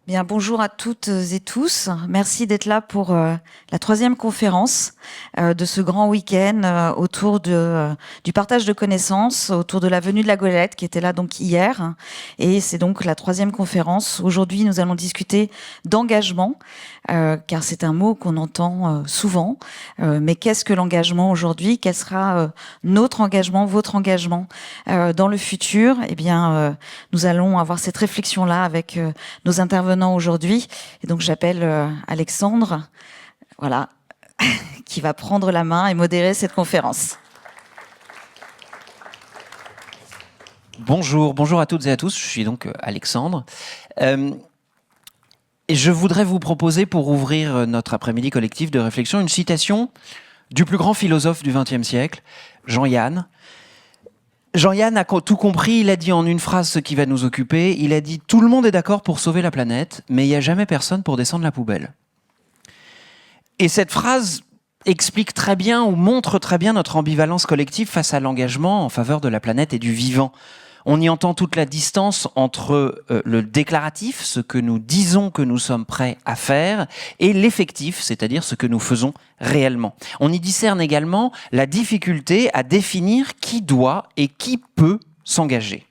Bien, bonjour à toutes et tous. Merci d'être là pour la troisième conférence de ce grand week-end autour du partage de connaissances, autour de la venue de la Goélette qui était là donc hier. Et c'est donc la troisième conférence. Aujourd'hui, nous allons discuter d'engagement, car c'est un mot qu'on entend souvent. Mais qu'est-ce que l'engagement aujourd'hui? Quel sera notre engagement, votre engagement dans le futur? Eh bien, nous allons avoir cette réflexion-là avec nos intervenants aujourd'hui. Et donc j'appelle Alexandre, voilà, qui va prendre la main et modérer cette conférence. Bonjour à toutes et à tous, je suis donc Alexandre. Et je voudrais vous proposer, pour ouvrir notre après-midi collectif de réflexion, une citation du plus grand philosophe du XXe siècle, Jean-Yann. Jean-Yann a tout compris, il a dit en une phrase ce qui va nous occuper, il a dit « Tout le monde est d'accord pour sauver la planète, mais il n'y a jamais personne pour descendre la poubelle ». Et cette phrase explique très bien ou montre très bien notre ambivalence collective face à l'engagement en faveur de la planète et du vivant. On y entend toute la distance entre le déclaratif, ce que nous disons que nous sommes prêts à faire, et l'effectif, c'est-à-dire ce que nous faisons réellement. On y discerne également la difficulté à définir qui doit et qui peut s'engager.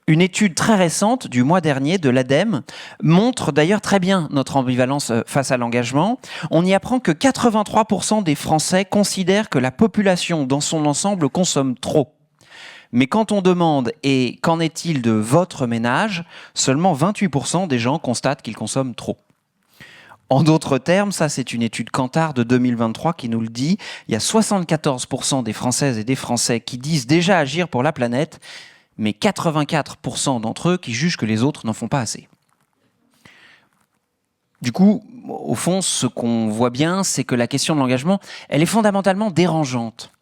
Une étude très récente du mois dernier de l'ADEME montre d'ailleurs très bien notre ambivalence face à l'engagement. On y apprend que 83% des Français considèrent que la population dans son ensemble consomme trop. Mais quand on demande « et qu'en est-il de votre ménage ?», seulement 28% des gens constatent qu'ils consomment trop. En d'autres termes, ça c'est une étude Kantar de 2023 qui nous le dit, il y a 74% des Françaises et des Français qui disent déjà agir pour la planète, mais 84% d'entre eux qui jugent que les autres n'en font pas assez. Du coup, au fond, ce qu'on voit bien, c'est que la question de l'engagement, elle est fondamentalement dérangeante.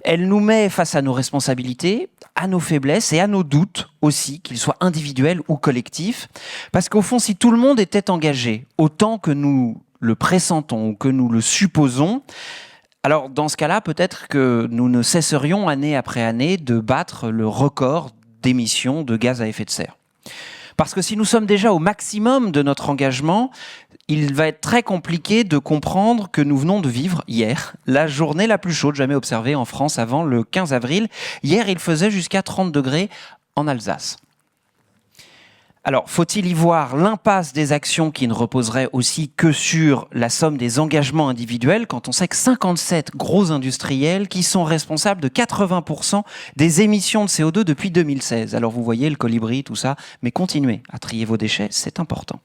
Elle nous met face à nos responsabilités, à nos faiblesses et à nos doutes aussi, qu'ils soient individuels ou collectifs. Parce qu'au fond, si tout le monde était engagé autant que nous le pressentons ou que nous le supposons, alors dans ce cas-là, peut-être que nous ne cesserions année après année de battre le record d'émissions de gaz à effet de serre. Parce que si nous sommes déjà au maximum de notre engagement, il va être très compliqué de comprendre que nous venons de vivre hier la journée la plus chaude jamais observée en France avant le 15 avril. Hier, il faisait jusqu'à 30 degrés en Alsace. Alors, faut-il y voir l'impasse des actions qui ne reposeraient aussi que sur la somme des engagements individuels quand on sait que 57 gros industriels qui sont responsables de 80% des émissions de CO2 depuis 2016. Alors vous voyez le colibri, tout ça, mais continuez à trier vos déchets, c'est important.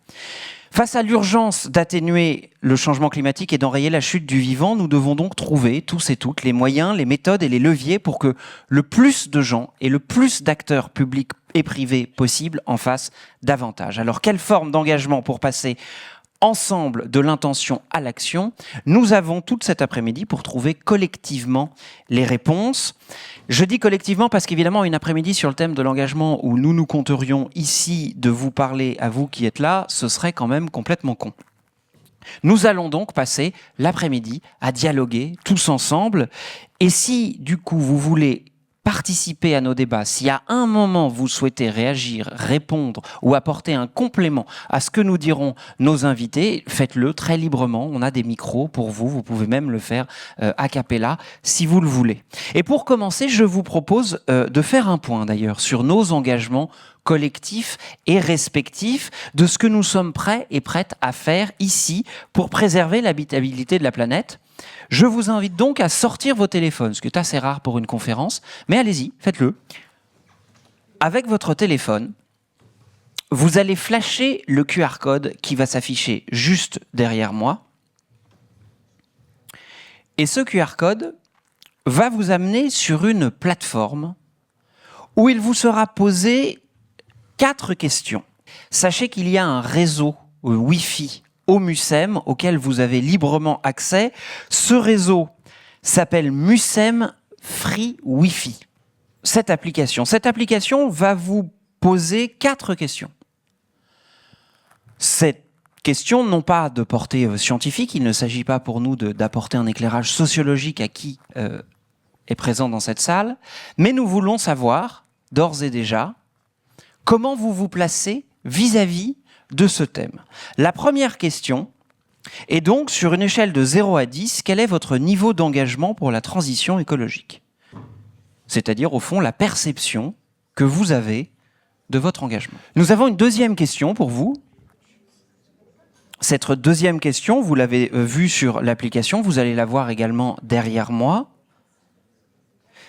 Face à l'urgence d'atténuer le changement climatique et d'enrayer la chute du vivant, nous devons donc trouver, tous et toutes, les moyens, les méthodes et les leviers pour que le plus de gens et le plus d'acteurs publics et privés possible en fassent davantage. Alors, quelle forme d'engagement pour passer ensemble de l'intention à l'action? Nous avons toute cet après-midi pour trouver collectivement les réponses. Je dis collectivement parce qu'évidemment, une après-midi sur le thème de l'engagement où nous nous compterions ici de vous parler à vous qui êtes là, ce serait quand même complètement con. Nous allons donc passer l'après-midi à dialoguer tous ensemble. Et si, du coup, vous voulez participer à nos débats, si à un moment vous souhaitez réagir, répondre ou apporter un complément à ce que nous diront nos invités, faites-le très librement. On a des micros pour vous. Vous pouvez même le faire a cappella si vous le voulez. Et pour commencer, je vous propose de faire un point d'ailleurs sur nos engagements collectifs et respectifs de ce que nous sommes prêts et prêtes à faire ici pour préserver l'habitabilité de la planète. Je vous invite donc à sortir vos téléphones, ce qui est assez rare pour une conférence, mais allez-y, faites-le. Avec votre téléphone, vous allez flasher le QR code qui va s'afficher juste derrière moi. Et ce QR code va vous amener sur une plateforme où il vous sera posé 4 questions. Sachez qu'il y a un réseau Wi-Fi au MUCEM auquel vous avez librement accès. Ce réseau s'appelle MUCEM Free Wi-Fi. Cette application va vous poser 4 questions. Ces questions n'ont pas de portée scientifique. Il ne s'agit pas pour nous d'apporter un éclairage sociologique à qui est présent dans cette salle, mais nous voulons savoir, d'ores et déjà, comment vous vous placez vis-à-vis de ce thème. La première question est donc, sur une échelle de 0 à 10, quel est votre niveau d'engagement pour la transition écologique? C'est-à-dire, au fond, la perception que vous avez de votre engagement. Nous avons une deuxième question pour vous. Cette deuxième question, vous l'avez vue sur l'application, vous allez la voir également derrière moi.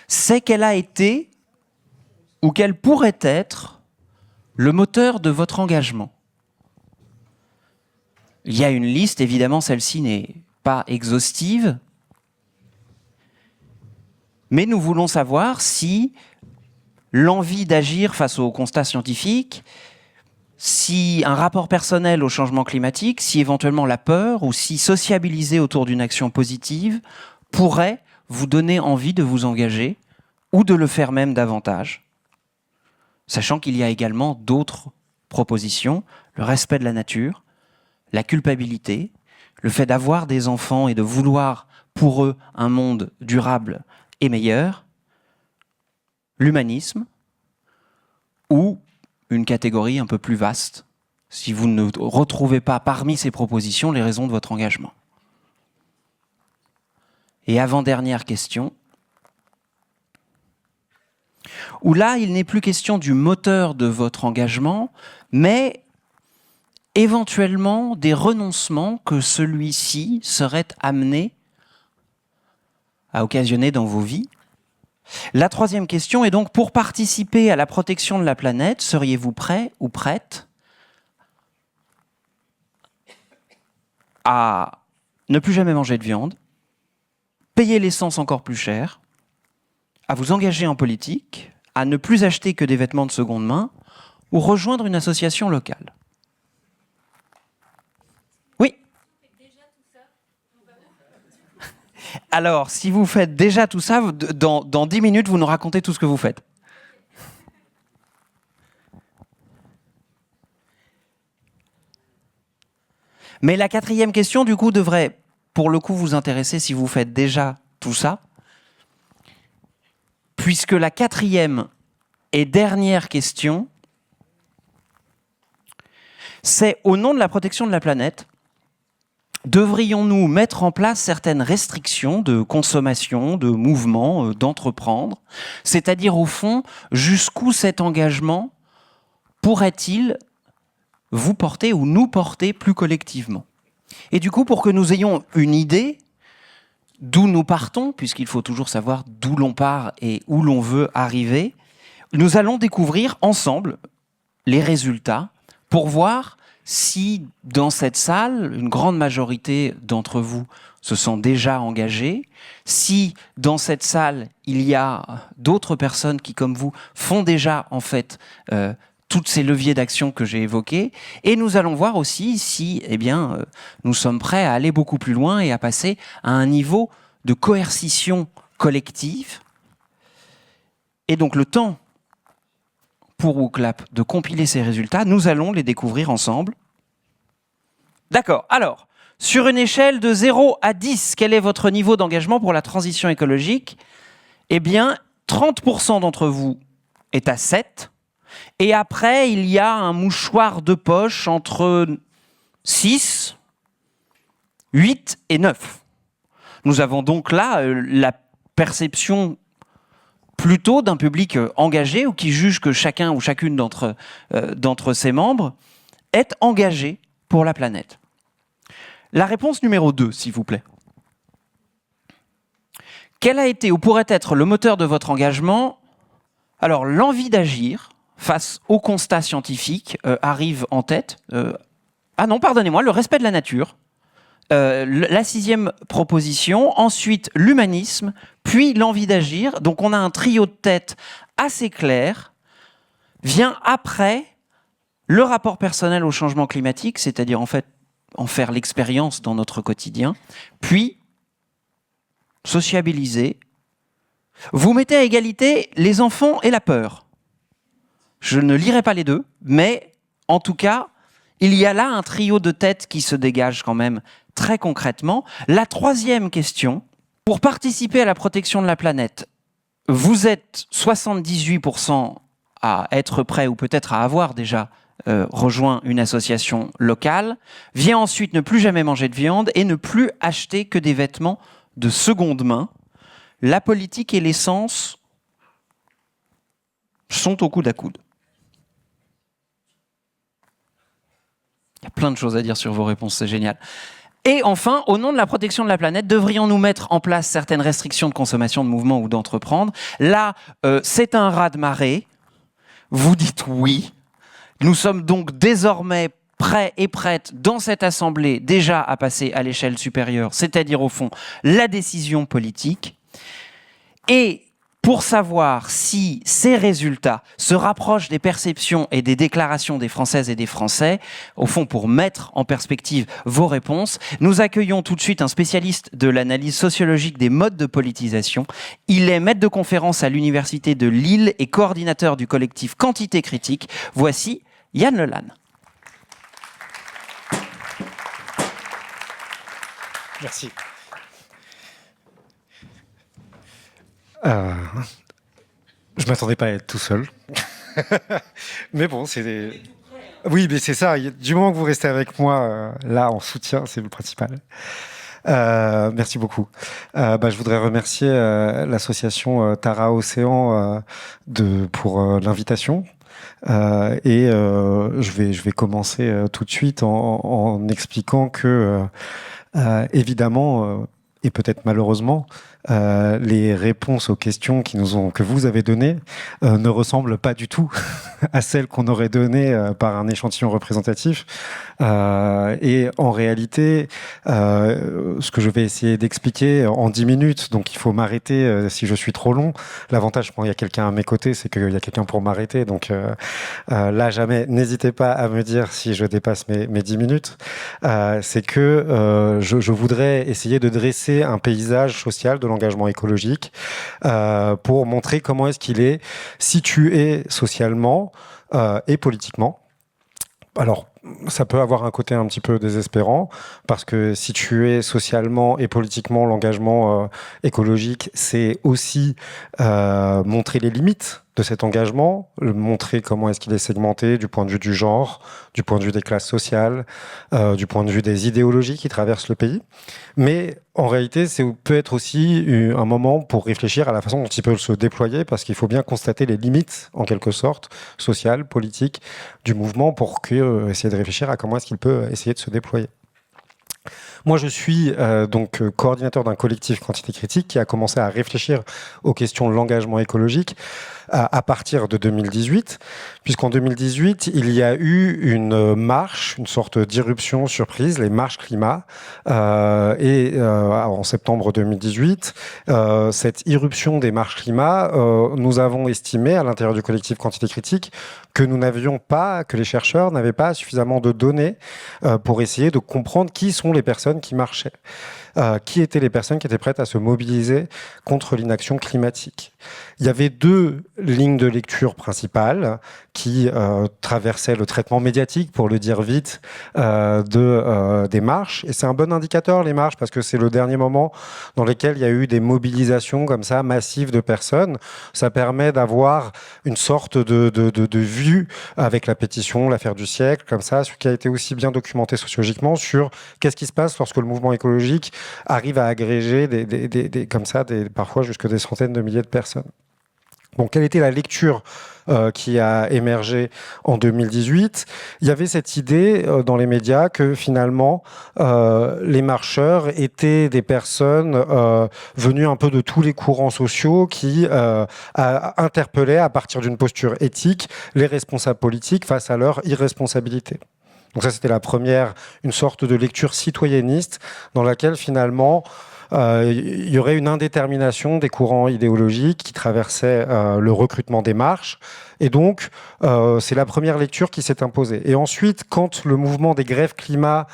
C'est quel a été, ou quel pourrait être, le moteur de votre engagement. Il y a une liste, évidemment, celle-ci n'est pas exhaustive, mais nous voulons savoir si l'envie d'agir face aux constats scientifiques, si un rapport personnel au changement climatique, si éventuellement la peur, ou si sociabiliser autour d'une action positive pourrait vous donner envie de vous engager, ou de le faire même davantage, sachant qu'il y a également d'autres propositions, le respect de la nature, la culpabilité, le fait d'avoir des enfants et de vouloir pour eux un monde durable et meilleur, l'humanisme, ou une catégorie un peu plus vaste, si vous ne retrouvez pas parmi ces propositions les raisons de votre engagement. Et avant-dernière question, où là, il n'est plus question du moteur de votre engagement, mais éventuellement des renoncements que celui-ci serait amené à occasionner dans vos vies. La troisième question est donc, pour participer à la protection de la planète, seriez-vous prêt ou prête à ne plus jamais manger de viande, payer l'essence encore plus cher, à vous engager en politique, à ne plus acheter que des vêtements de seconde main, ou rejoindre une association locale? Oui. Alors, si vous faites déjà tout ça, dans 10 minutes, vous nous racontez tout ce que vous faites. Mais la quatrième question, du coup, devrait, pour le coup, vous intéresser si vous faites déjà tout ça, puisque la quatrième et dernière question, c'est, au nom de la protection de la planète, devrions-nous mettre en place certaines restrictions de consommation, de mouvement, d'entreprendre? C'est-à-dire, au fond, jusqu'où cet engagement pourrait-il vous porter ou nous porter plus collectivement? Et du coup, pour que nous ayons une idée d'où nous partons, puisqu'il faut toujours savoir d'où l'on part et où l'on veut arriver, nous allons découvrir ensemble les résultats pour voir si, dans cette salle, une grande majorité d'entre vous se sont déjà engagés, si, dans cette salle, il y a d'autres personnes qui, comme vous, font déjà, en fait, tous ces leviers d'action que j'ai évoqués, et nous allons voir aussi si, nous sommes prêts à aller beaucoup plus loin et à passer à un niveau de coercition collective. Et donc, le temps pour WooClap de compiler ces résultats, nous allons les découvrir ensemble. D'accord. Alors, sur une échelle de 0 à 10, quel est votre niveau d'engagement pour la transition écologique? Eh bien, 30% d'entre vous est à 7. Et après, il y a un mouchoir de poche entre 6, 8 et 9. Nous avons donc là la perception plutôt d'un public engagé ou qui juge que chacun ou chacune d'entre ses membres est engagé pour la planète. La réponse numéro 2, s'il vous plaît. Quel a été ou pourrait être le moteur de votre engagement? Alors, l'envie d'agir face aux constats scientifiques arrive en tête. Le respect de la nature. La 6e proposition, ensuite l'humanisme, puis l'envie d'agir. Donc on a un trio de tête assez clair. Vient après le rapport personnel au changement climatique, c'est-à-dire en fait en faire l'expérience dans notre quotidien, puis sociabiliser. Vous mettez à égalité les enfants et la peur. Je ne lirai pas les deux, mais en tout cas, il y a là un trio de têtes qui se dégage quand même très concrètement. La 3e question, pour participer à la protection de la planète, vous êtes 78% à être prêt ou peut-être à avoir déjà rejoint une association locale, vient ensuite ne plus jamais manger de viande et ne plus acheter que des vêtements de seconde main. La politique et l'essence sont au coude à coude. Il y a plein de choses à dire sur vos réponses, c'est génial. Et enfin, au nom de la protection de la planète, devrions-nous mettre en place certaines restrictions de consommation, de mouvement ou d'entreprendre? Là, c'est un raz-de-marée. Vous dites oui. Nous sommes donc désormais prêts et prêtes dans cette assemblée déjà à passer à l'échelle supérieure, c'est-à-dire au fond la décision politique. Et pour savoir si ces résultats se rapprochent des perceptions et des déclarations des Françaises et des Français, au fond pour mettre en perspective vos réponses, nous accueillons tout de suite un spécialiste de l'analyse sociologique des modes de politisation. Il est maître de conférence à l'Université de Lille et coordinateur du collectif Quantité Critique. Voici Yann Lelanne. Merci. Je m'attendais pas à être tout seul. Mais bon, c'est... Oui, mais c'est ça. Du moment que vous restez avec moi, là, en soutien, c'est le principal. Merci beaucoup. Je voudrais remercier l'association Tara Océan pour l'invitation. Je vais commencer tout de suite en expliquant que, évidemment, et peut-être malheureusement, les réponses aux questions que vous avez données ne ressemblent pas du tout à celles qu'on aurait données par un échantillon représentatif. Et en réalité, ce que je vais essayer d'expliquer en 10 minutes, donc il faut m'arrêter si je suis trop long. L'avantage quand il y a quelqu'un à mes côtés, c'est qu'il y a quelqu'un pour m'arrêter. Donc là, jamais, n'hésitez pas à me dire si je dépasse mes 10 minutes. C'est que je voudrais essayer de dresser un paysage social de l'engagement écologique pour montrer comment est-ce qu'il est situé socialement et politiquement. Alors, ça peut avoir un côté un petit peu désespérant, parce que situer socialement et politiquement l'engagement écologique, c'est aussi montrer les limites de cet engagement, montrer comment est-ce qu'il est segmenté du point de vue du genre, du point de vue des classes sociales, du point de vue des idéologies qui traversent le pays. Mais en réalité, c'est peut être aussi un moment pour réfléchir à la façon dont il peut se déployer, parce qu'il faut bien constater les limites, en quelque sorte, sociales, politiques, du mouvement, pour essayer de réfléchir à comment est-ce qu'il peut essayer de se déployer. Moi, je suis donc coordinateur d'un collectif Quantité Critique qui a commencé à réfléchir aux questions de l'engagement écologique à partir de 2018, puisqu'en 2018, il y a eu une marche, une sorte d'irruption surprise, les marches climat, en septembre 2018, cette irruption des marches climat, nous avons estimé à l'intérieur du collectif Quantité Critique que nous n'avions pas, que les chercheurs n'avaient pas suffisamment de données pour essayer de comprendre qui sont les personnes qui marchaient. Qui étaient les personnes qui étaient prêtes à se mobiliser contre l'inaction climatique. Il y avait deux lignes de lecture principales qui traversaient le traitement médiatique, pour le dire vite, des marches. Et c'est un bon indicateur, les marches, parce que c'est le dernier moment dans lequel il y a eu des mobilisations comme ça, massives de personnes. Ça permet d'avoir une sorte de vue avec la pétition, l'affaire du siècle, comme ça, ce qui a été aussi bien documenté sociologiquement sur qu'est-ce qui se passe lorsque le mouvement écologique arrive à agréger parfois jusque des centaines de milliers de personnes. Bon, quelle était la lecture qui a émergé en 2018? Il y avait cette idée dans les médias que finalement les marcheurs étaient des personnes venues un peu de tous les courants sociaux qui interpellaient à partir d'une posture éthique les responsables politiques face à leur irresponsabilité. Donc ça, c'était la première, une sorte de lecture citoyenniste dans laquelle finalement il y aurait une indétermination des courants idéologiques qui traversaient le recrutement des marches. Et donc, c'est la première lecture qui s'est imposée. Et ensuite, quand le mouvement des grèves climat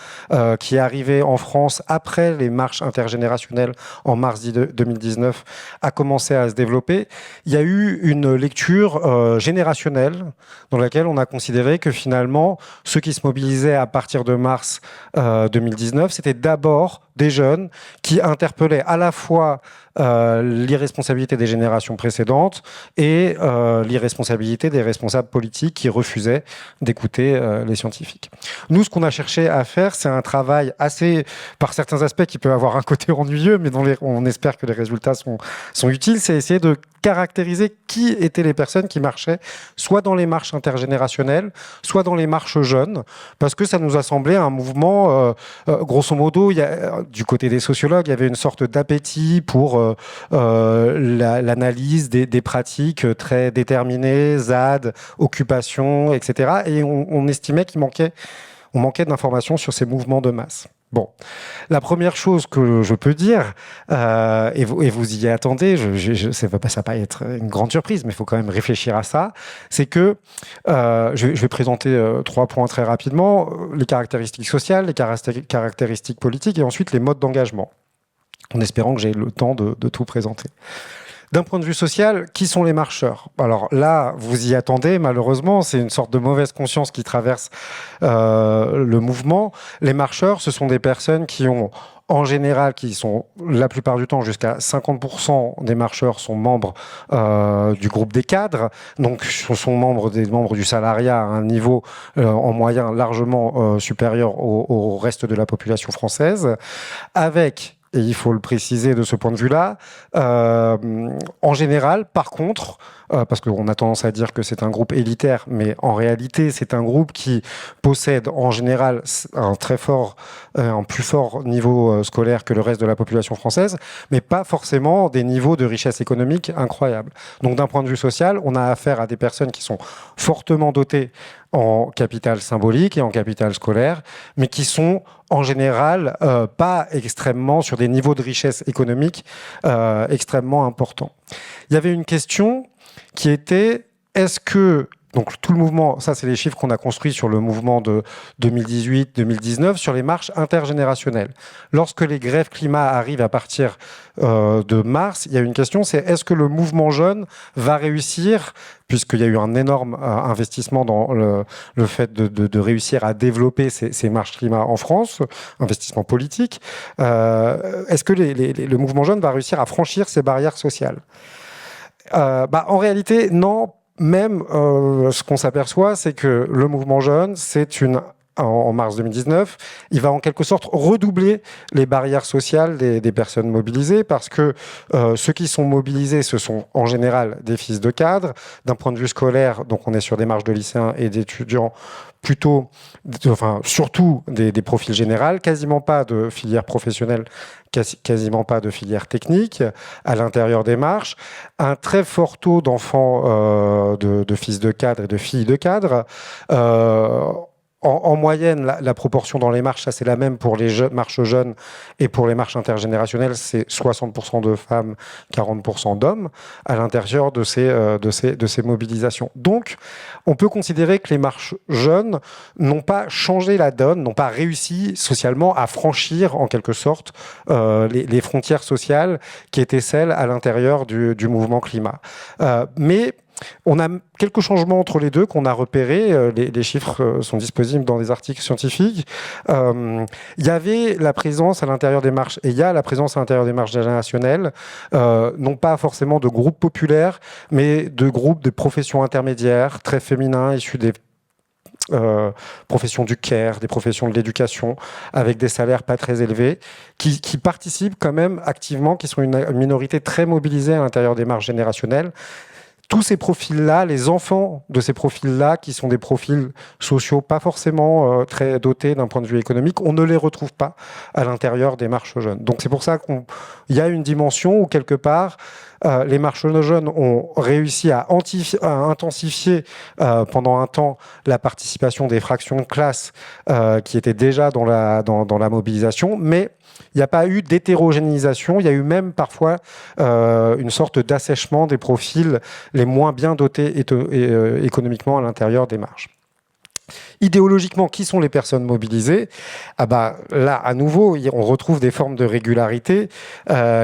qui est arrivé en France après les marches intergénérationnelles en mars 2019 a commencé à se développer, il y a eu une lecture générationnelle dans laquelle on a considéré que finalement, ceux qui se mobilisaient à partir de mars 2019, c'était d'abord des jeunes qui interpellaient à la fois l'irresponsabilité des générations précédentes et l'irresponsabilité rigidité des responsables politiques qui refusaient d'écouter les scientifiques. Nous, ce qu'on a cherché à faire, c'est un travail assez, par certains aspects, qui peut avoir un côté ennuyeux, mais dont on espère que les résultats sont utiles, c'est essayer de caractériser qui étaient les personnes qui marchaient soit dans les marches intergénérationnelles, soit dans les marches jeunes, parce que ça nous a semblé un mouvement, grosso modo, du côté des sociologues, il y avait une sorte d'appétit pour l'analyse des pratiques très déterminées, ZAD, occupation, etc. Et on estimait on manquait d'informations sur ces mouvements de masse. Bon, la première chose que je peux dire, et vous y attendez, ça va pas être une grande surprise, mais il faut quand même réfléchir à ça, c'est que je vais présenter 3 points très rapidement, les caractéristiques sociales, les caractéristiques politiques, et ensuite les modes d'engagement, en espérant que j'ai le temps de tout présenter. D'un point de vue social, qui sont les marcheurs? Alors là, vous y attendez, malheureusement, c'est une sorte de mauvaise conscience qui traverse le mouvement. Les marcheurs, ce sont des personnes qui ont, en général, qui sont la plupart du temps, jusqu'à 50% des marcheurs sont membres du groupe des cadres, donc ce sont des membres du salariat à un niveau en moyen largement supérieur au reste de la population française, avec... Et il faut le préciser de ce point de vue-là. En général, par contre, parce qu'on a tendance à dire que c'est un groupe élitaire, mais en réalité, c'est un groupe qui possède en général un plus fort niveau scolaire que le reste de la population française, mais pas forcément des niveaux de richesse économique incroyables. Donc d'un point de vue social, on a affaire à des personnes qui sont fortement dotées en capital symbolique et en capital scolaire, mais qui sont en général pas extrêmement sur des niveaux de richesse économique extrêmement importants. Il y avait une question qui était, est-ce que, donc tout le mouvement, ça c'est les chiffres qu'on a construits sur le mouvement de 2018-2019, sur les marches intergénérationnelles. Lorsque les grèves climat arrivent à partir de mars, il y a une question, c'est est-ce que le mouvement jeune va réussir, puisqu'il y a eu un énorme investissement dans le fait de réussir à développer ces marches climat en France, investissement politique, est-ce que le mouvement jeune va réussir à franchir ces barrières sociales? En réalité, non. Même ce qu'on s'aperçoit, c'est que le mouvement jeune, en mars 2019, il va en quelque sorte redoubler les barrières sociales des personnes mobilisées, parce que ceux qui sont mobilisés, ce sont en général des fils de cadres. D'un point de vue scolaire, donc on est sur des marches de lycéens et d'étudiants surtout des profils généraux, quasiment pas de filière professionnelle, quasiment pas de filière technique à l'intérieur des marches, un très fort taux d'enfants de fils de cadres et de filles de cadres. En moyenne, la proportion dans les marches, ça c'est la même pour les marches jeunes et pour les marches intergénérationnelles, c'est 60% de femmes, 40% d'hommes à l'intérieur de ces mobilisations. Donc, on peut considérer que les marches jeunes n'ont pas changé la donne, n'ont pas réussi socialement à franchir en quelque sorte les frontières sociales qui étaient celles à l'intérieur du mouvement climat. Mais on a quelques changements entre les deux qu'on a repérés. Les chiffres sont disponibles dans des articles scientifiques. Il y avait la présence à l'intérieur des marches, et il y a la présence à l'intérieur des marches générationnelles, non pas forcément de groupes populaires, mais de groupes de professions intermédiaires, très féminins, issus des professions du care, des professions de l'éducation, avec des salaires pas très élevés, qui participent quand même activement, qui sont une minorité très mobilisée à l'intérieur des marches générationnelles. Tous ces profils-là, les enfants de ces profils-là, qui sont des profils sociaux pas forcément très dotés d'un point de vue économique, on ne les retrouve pas à l'intérieur des marches jeunes. Donc c'est pour ça qu'il y a une dimension où quelque part, les marches jeunes ont réussi à intensifier pendant un temps la participation des fractions de classe qui étaient déjà dans la mobilisation, mais il n'y a pas eu d'hétérogénéisation, il y a eu même parfois une sorte d'assèchement des profils les moins bien dotés économiquement à l'intérieur des marches. Idéologiquement, qui sont les personnes mobilisées? Là, à nouveau, on retrouve des formes de régularité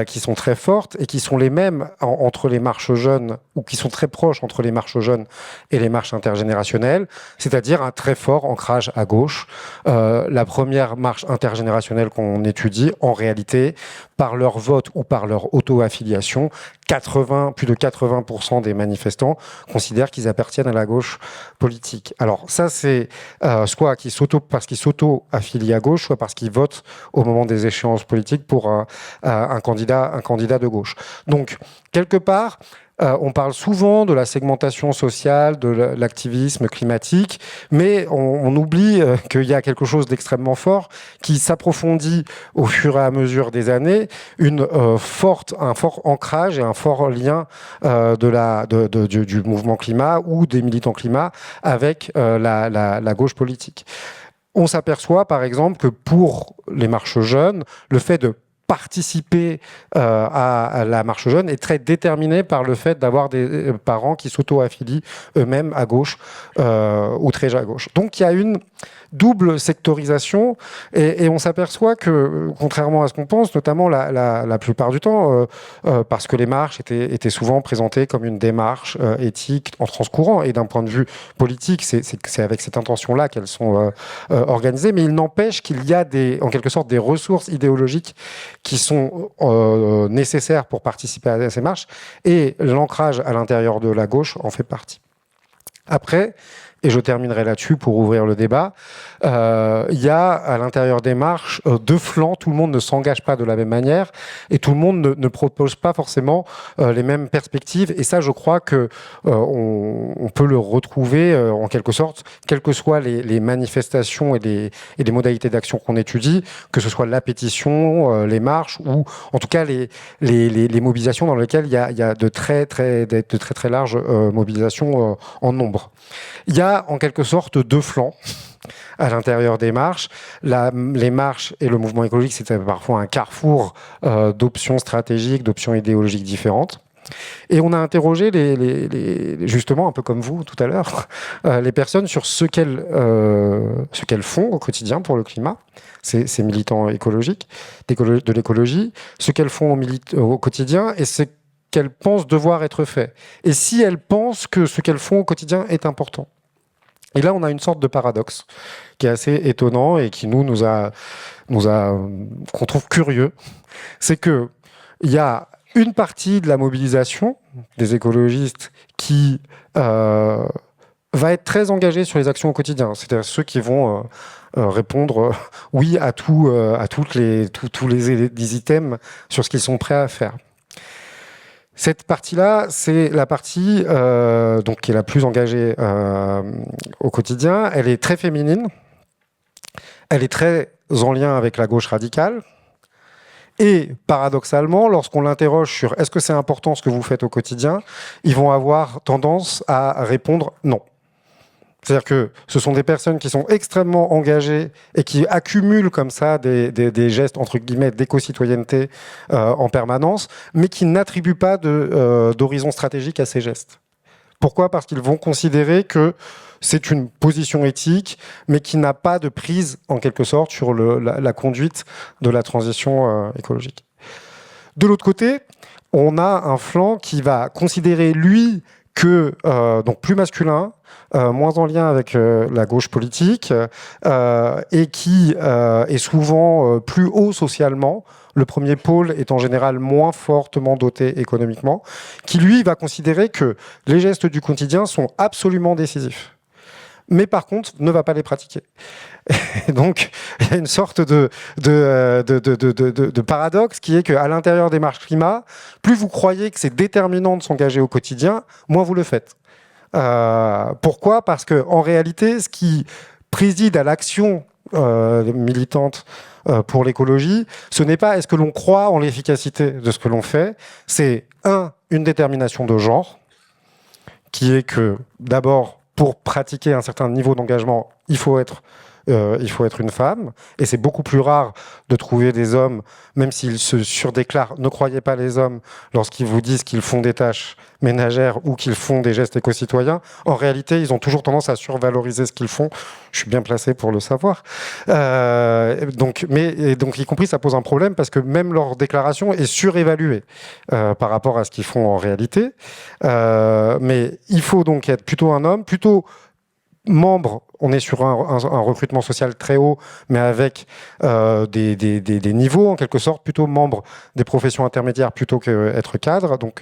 qui sont très fortes et qui sont les mêmes entre les marches jeunes, ou qui sont très proches entre les marches jeunes et les marches intergénérationnelles, c'est-à-dire un très fort ancrage à gauche. La première marche intergénérationnelle qu'on étudie, en réalité, par leur vote ou par leur auto-affiliation, plus de 80% des manifestants considèrent qu'ils appartiennent à la gauche politique. Alors ça, c'est soit parce qu'ils s'auto-affilient à gauche, soit parce qu'ils votent au moment des échéances politiques pour un candidat de gauche. Donc, quelque part, on parle souvent de la segmentation sociale, de l'activisme climatique, mais on oublie qu'il y a quelque chose d'extrêmement fort qui s'approfondit au fur et à mesure des années, un fort ancrage et un fort lien du mouvement climat ou des militants climat avec la gauche politique. On s'aperçoit par exemple que pour les marches jeunes, le fait de participer à la marche jeune est très déterminé par le fait d'avoir des parents qui s'auto-affilient eux-mêmes à gauche ou très à gauche. Donc il y a une double sectorisation et on s'aperçoit que, contrairement à ce qu'on pense, notamment la plupart du temps, parce que les marches étaient souvent présentées comme une démarche éthique en transcourant, et d'un point de vue politique, c'est avec cette intention-là qu'elles sont organisées, mais il n'empêche qu'il y a en quelque sorte des ressources idéologiques qui sont nécessaires pour participer à ces marches, et l'ancrage à l'intérieur de la gauche en fait partie. Après, et je terminerai là-dessus pour ouvrir le débat, il y a à l'intérieur des marches deux flancs, tout le monde ne s'engage pas de la même manière et tout le monde ne propose pas forcément les mêmes perspectives, et ça je crois que on peut le retrouver en quelque sorte, quelles que soient les manifestations et les modalités d'action qu'on étudie, que ce soit la pétition, les marches ou en tout cas les mobilisations dans lesquelles il y a de très larges mobilisations en nombre. Il y a en quelque sorte deux flancs à l'intérieur des marches. Les marches et le mouvement écologique, c'était parfois un carrefour d'options stratégiques, d'options idéologiques différentes. Et on a interrogé justement, un peu comme vous tout à l'heure, les personnes sur ce qu'elles font au quotidien pour le climat, ces militants écologiques, de l'écologie, ce qu'elles font au quotidien et ce qu'elles pensent devoir être fait. Et si elles pensent que ce qu'elles font au quotidien est important. Et là, on a une sorte de paradoxe qui est assez étonnant et qui qu'on trouve curieux. C'est que il y a une partie de la mobilisation des écologistes qui va être très engagée sur les actions au quotidien. C'est-à-dire ceux qui vont répondre oui à tous les items sur ce qu'ils sont prêts à faire. Cette partie-là, c'est la partie donc qui est la plus engagée au quotidien. Elle est très féminine. Elle est très en lien avec la gauche radicale. Et paradoxalement, lorsqu'on l'interroge sur est-ce que c'est important ce que vous faites au quotidien, ils vont avoir tendance à répondre non. C'est-à-dire que ce sont des personnes qui sont extrêmement engagées et qui accumulent comme ça des gestes, entre guillemets, d'éco-citoyenneté en permanence, mais qui n'attribuent pas d'horizon stratégique à ces gestes. Pourquoi ? Parce qu'ils vont considérer que c'est une position éthique, mais qui n'a pas de prise, en quelque sorte, sur la conduite de la transition écologique. De l'autre côté, on a un flanc qui va considérer, lui, que donc plus masculin, moins en lien avec la gauche politique, et qui est souvent plus haut socialement. Le premier pôle est en général moins fortement doté économiquement, qui lui va considérer que les gestes du quotidien sont absolument décisifs, mais par contre ne va pas les pratiquer. Et donc il y a une sorte de paradoxe qui est qu'à l'intérieur des marches climat, plus vous croyez que c'est déterminant de s'engager au quotidien, moins vous le faites. Pourquoi ? Parce que en réalité, ce qui préside à l'action militante pour l'écologie, ce n'est pas est-ce que l'on croit en l'efficacité de ce que l'on fait, c'est une détermination de genre, qui est que d'abord, pour pratiquer un certain niveau d'engagement, il faut être une femme, et c'est beaucoup plus rare de trouver des hommes, même s'ils se surdéclarent, ne croyez pas les hommes lorsqu'ils vous disent qu'ils font des tâches ménagères ou qu'ils font des gestes éco-citoyens. En réalité, ils ont toujours tendance à survaloriser ce qu'ils font. Je suis bien placé pour le savoir. Donc, y compris, ça pose un problème parce que même leur déclaration est surévaluée par rapport à ce qu'ils font en réalité. Mais il faut donc être plutôt un homme, plutôt membre on est sur un recrutement social très haut, mais avec des niveaux, en quelque sorte, plutôt membres des professions intermédiaires plutôt qu'être cadre, donc,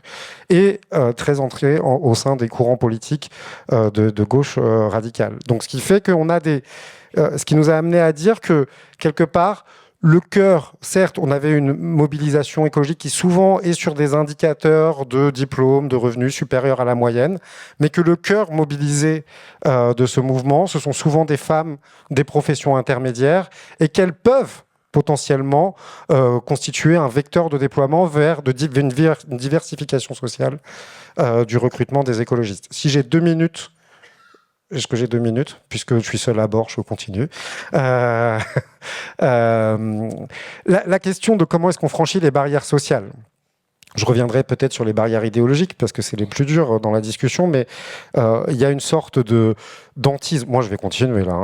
et très entré au sein des courants politiques de gauche radicale. Donc, ce qui fait qu'on a ce qui nous a amené à dire que, quelque part, le cœur, certes, on avait une mobilisation écologique qui souvent est sur des indicateurs de diplôme, de revenus supérieurs à la moyenne, mais que le cœur mobilisé de ce mouvement, ce sont souvent des femmes des professions intermédiaires et qu'elles peuvent potentiellement constituer un vecteur de déploiement vers une diversification sociale du recrutement des écologistes. Si j'ai 2 minutes... Est-ce que j'ai 2 minutes? Puisque je suis seul à bord, je continue. La question de comment est-ce qu'on franchit les barrières sociales. Je reviendrai peut-être sur les barrières idéologiques, parce que c'est les plus dures dans la discussion, mais il y a une sorte d'antise. Moi, je vais continuer là.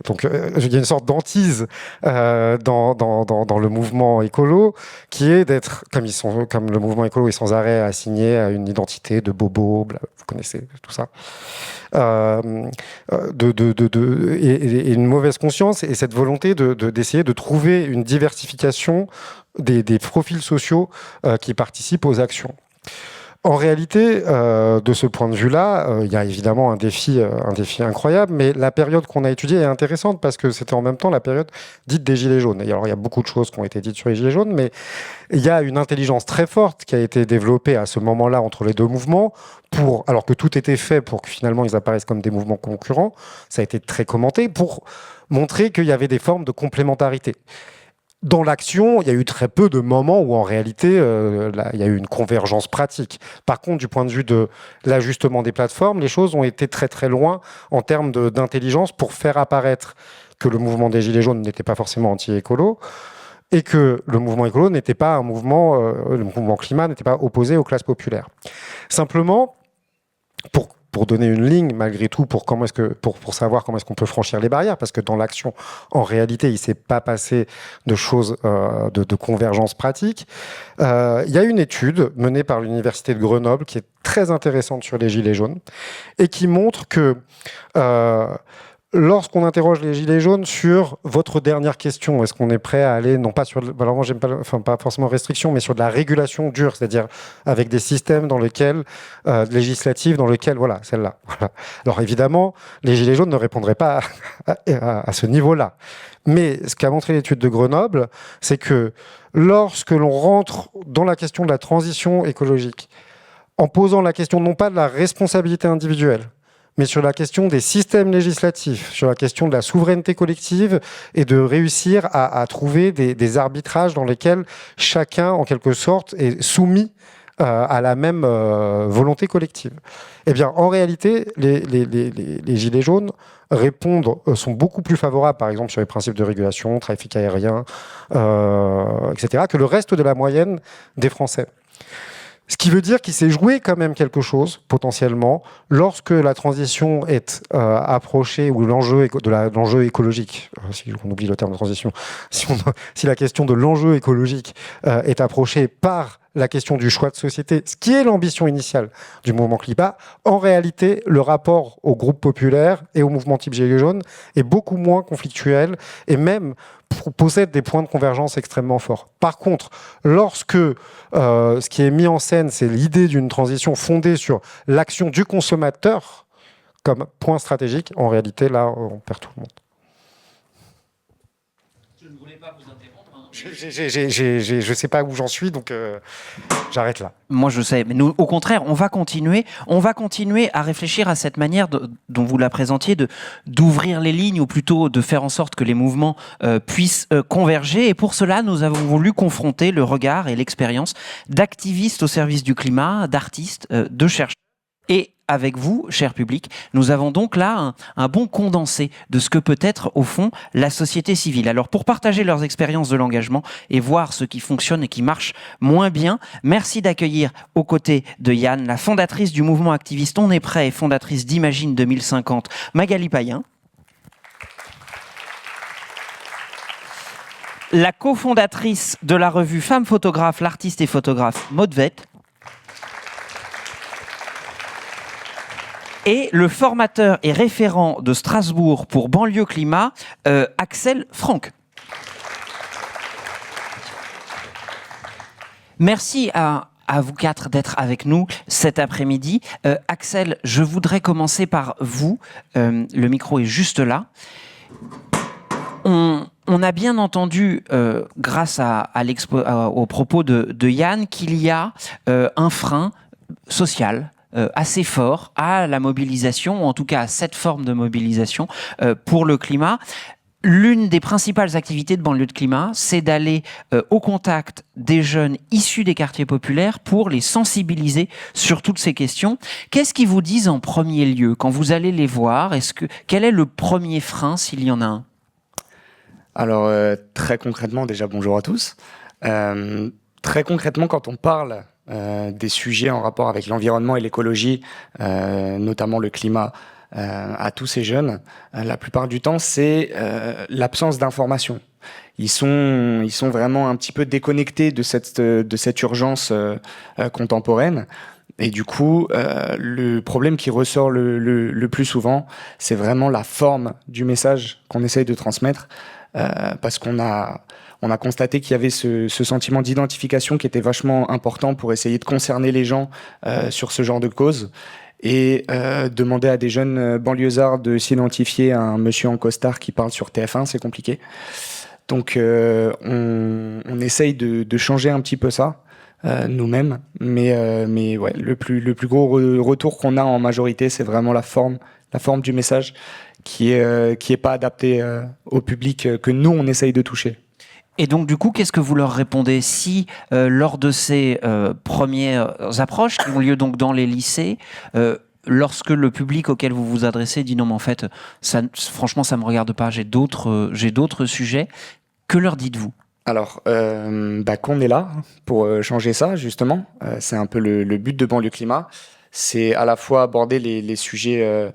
Donc, il y a une sorte d'antise dans le mouvement écolo, qui est d'être, comme le mouvement écolo est sans arrêt assigné à une identité de bobo, vous connaissez tout ça. Et une mauvaise conscience et cette volonté d'essayer de trouver une diversification des profils sociaux qui participent aux actions. En réalité, de ce point de vue-là, il y a évidemment un défi incroyable, mais la période qu'on a étudiée est intéressante parce que c'était en même temps la période dite des Gilets jaunes. Et alors, il y a beaucoup de choses qui ont été dites sur les Gilets jaunes, mais il y a une intelligence très forte qui a été développée à ce moment-là entre les deux mouvements, alors que tout était fait pour que finalement ils apparaissent comme des mouvements concurrents. Ça a été très commenté pour montrer qu'il y avait des formes de complémentarité. Dans l'action, il y a eu très peu de moments où en réalité, il y a eu une convergence pratique. Par contre, du point de vue de l'ajustement des plateformes, les choses ont été très très loin en termes d'intelligence pour faire apparaître que le mouvement des Gilets jaunes n'était pas forcément anti-écolo et que le mouvement écolo n'était pas un mouvement, le mouvement climat n'était pas opposé aux classes populaires. Simplement, pour donner une ligne malgré tout pour savoir comment est-ce qu'on peut franchir les barrières, parce que dans l'action, en réalité, il s'est pas passé de choses de convergence pratique. Il y a une étude menée par l'université de Grenoble qui est très intéressante sur les gilets jaunes et qui montre que lorsqu'on interroge les gilets jaunes sur votre dernière question, est-ce qu'on est prêt à aller, non pas sur, alors moi j'aime pas, pas forcément restriction, mais sur de la régulation dure, c'est-à-dire avec des systèmes dans lesquels, législatifs, dans lesquels, voilà, celle-là. Voilà. Alors évidemment, les gilets jaunes ne répondraient pas à ce niveau-là. Mais ce qu'a montré l'étude de Grenoble, c'est que lorsque l'on rentre dans la question de la transition écologique, en posant la question non pas de la responsabilité individuelle, mais sur la question des systèmes législatifs, sur la question de la souveraineté collective et de réussir à trouver des arbitrages dans lesquels chacun, en quelque sorte, est soumis à la même volonté collective. Eh bien, en réalité, les gilets jaunes sont beaucoup plus favorables, par exemple, sur les principes de régulation, trafic aérien, etc., que le reste de la moyenne des Français. Ce qui veut dire qu'il s'est joué quand même quelque chose, potentiellement, lorsque la transition est approchée, ou l'enjeu écologique, si on oublie le terme de transition, si la question de l'enjeu écologique est approchée par la question du choix de société, ce qui est l'ambition initiale du mouvement climat, en réalité, le rapport au groupe populaire et au mouvement type Gilets jaunes est beaucoup moins conflictuel et même possède des points de convergence extrêmement forts. Par contre, lorsque ce qui est mis en scène, c'est l'idée d'une transition fondée sur l'action du consommateur comme point stratégique, en réalité, là, on perd tout le monde. Je ne voulais pas vous interrompre. Je ne sais pas où j'en suis, donc j'arrête là. Moi, je sais. Mais nous, au contraire, on va continuer à réfléchir à cette manière dont vous la présentiez, d'ouvrir les lignes, ou plutôt de faire en sorte que les mouvements puissent converger. Et pour cela, nous avons voulu confronter le regard et l'expérience d'activistes au service du climat, d'artistes, de chercheurs. Et avec vous, cher public, nous avons donc là un bon condensé de ce que peut être, au fond, la société civile. Alors, pour partager leurs expériences de l'engagement et voir ce qui fonctionne et qui marche moins bien, merci d'accueillir aux côtés de Yann, la fondatrice du mouvement activiste On est prêt et fondatrice d'Imagine 2050, Magali Payen. La cofondatrice de la revue Femmes Photographes, l'artiste et photographe Maud Vett. et le formateur et référent de Strasbourg pour Banlieue Climat, Axel Franck. Merci à vous quatre d'être avec nous cet après-midi. Axel, je voudrais commencer par vous. Le micro est juste là. On a bien entendu, grâce aux propos de Yann, qu'il y a un frein social assez fort à la mobilisation, ou en tout cas à cette forme de mobilisation pour le climat. L'une des principales activités de Banlieue de Climat, c'est d'aller au contact des jeunes issus des quartiers populaires pour les sensibiliser sur toutes ces questions. Qu'est-ce qu'ils vous disent en premier lieu quand vous allez les voir? Quel est le premier frein, s'il y en a un? Alors, très concrètement, déjà, bonjour à tous. Très concrètement, quand on parle des sujets en rapport avec l'environnement et l'écologie, notamment le climat, à tous ces jeunes, la plupart du temps, c'est l'absence d'information. Ils sont vraiment un petit peu déconnectés de cette urgence contemporaine. Et du coup, le problème qui ressort le plus souvent, c'est vraiment la forme du message qu'on essaye de transmettre, parce qu'on a constaté qu'il y avait ce sentiment d'identification qui était vachement important pour essayer de concerner les gens sur ce genre de cause. Et demander à des jeunes banlieusards de s'identifier à un monsieur en costard qui parle sur TF1, c'est compliqué. Donc on essaye de changer un petit peu ça nous-mêmes, mais ouais, le plus gros retour qu'on a en majorité, c'est vraiment la forme du message qui est pas adaptée au public que nous on essaye de toucher. Et donc, du coup, qu'est-ce que vous leur répondez si, lors de ces premières approches qui ont lieu donc dans les lycées, lorsque le public auquel vous vous adressez dit non, mais en fait, franchement, ça me regarde pas, j'ai d'autres sujets, que leur dites-vous? Alors, qu'on est là pour changer ça, justement. C'est un peu le but de Banlieue Climat. C'est à la fois aborder les sujets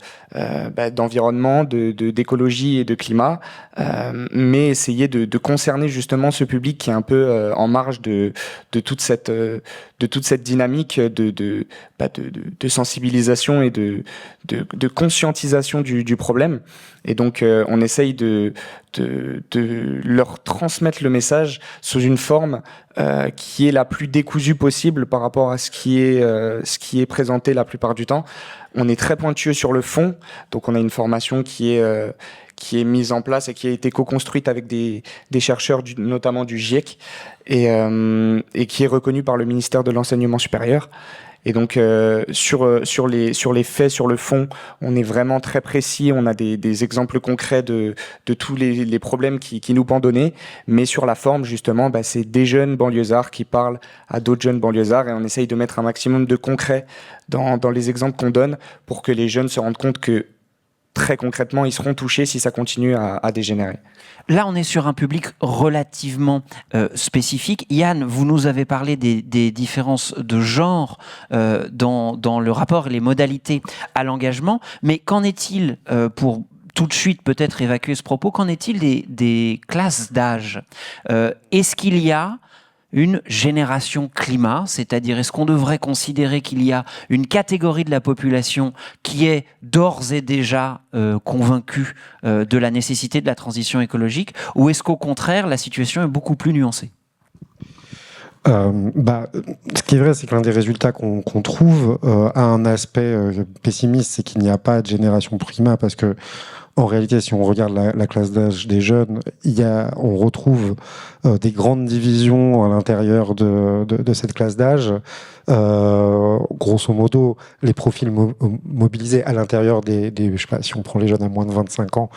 d'environnement, d'écologie et de climat, mais essayer de concerner justement ce public qui est un peu en marge de toute cette dynamique de sensibilisation et de conscientisation du problème. Et donc, on essaye de leur transmettre le message sous une forme qui est la plus décousue possible par rapport à ce qui est présenté la plupart du temps. On est très pointueux sur le fond, donc on a une formation qui est mise en place et qui a été co-construite avec des chercheurs notamment du GIEC et qui est reconnue par le ministère de l'Enseignement supérieur. Et donc sur les faits, sur le fond, on est vraiment très précis. On a des exemples concrets de tous les problèmes qui nous pendonnaient. Mais sur la forme, justement, c'est des jeunes banlieusards qui parlent à d'autres jeunes banlieusards, et on essaye de mettre un maximum de concret dans les exemples qu'on donne pour que les jeunes se rendent compte que très concrètement, ils seront touchés si ça continue à dégénérer. Là, on est sur un public relativement spécifique. Yann, vous nous avez parlé des différences de genre dans le rapport et les modalités à l'engagement. Mais qu'en est-il, pour tout de suite peut-être évacuer ce propos, qu'en est-il des classes d'âge? Est-ce qu'il y a une génération climat, c'est-à-dire est-ce qu'on devrait considérer qu'il y a une catégorie de la population qui est d'ores et déjà convaincue de la nécessité de la transition écologique, ou est-ce qu'au contraire la situation est beaucoup plus nuancée? Ce qui est vrai, c'est que l'un des résultats qu'on trouve a un aspect pessimiste, c'est qu'il n'y a pas de génération climat, parce que en réalité, si on regarde la classe d'âge des jeunes, on retrouve des grandes divisions à l'intérieur de cette classe d'âge. Grosso modo, les profils mobilisés à l'intérieur je sais pas, si on prend les jeunes à moins de 25 ans,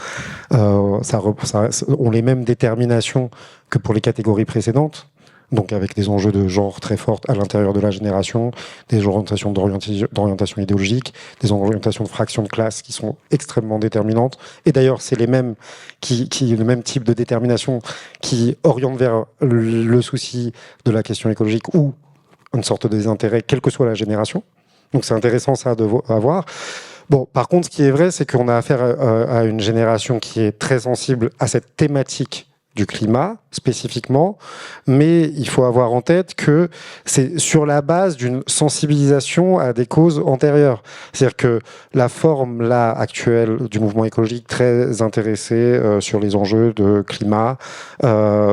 ont les mêmes déterminations que pour les catégories précédentes. Donc avec des enjeux de genre très forts à l'intérieur de la génération, des orientations d'orientation idéologique, des orientations de fraction de classe qui sont extrêmement déterminantes. Et d'ailleurs, c'est le même type de détermination qui oriente vers le souci de la question écologique ou une sorte de désintérêt, quelle que soit la génération. Donc c'est intéressant ça à voir. Bon, par contre, ce qui est vrai, c'est qu'on a affaire à une génération qui est très sensible à cette thématique du climat spécifiquement, mais il faut avoir en tête que c'est sur la base d'une sensibilisation à des causes antérieures. C'est-à-dire que la forme là actuelle du mouvement écologique très intéressé sur les enjeux de climat,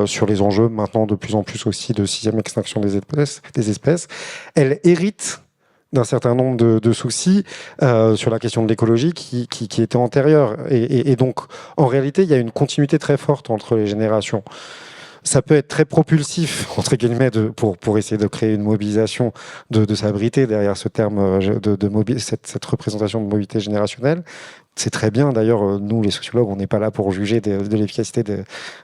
sur les enjeux maintenant de plus en plus aussi de sixième extinction des espèces, elle hérite d'un certain nombre de soucis sur la question de l'écologie qui étaient antérieurs. Et donc, en réalité, il y a une continuité très forte entre les générations. Ça peut être très propulsif, entre guillemets, pour essayer de créer une mobilisation, de s'abriter derrière ce terme, cette représentation de mobilité générationnelle. C'est très bien. D'ailleurs, nous, les sociologues, on n'est pas là pour juger de l'efficacité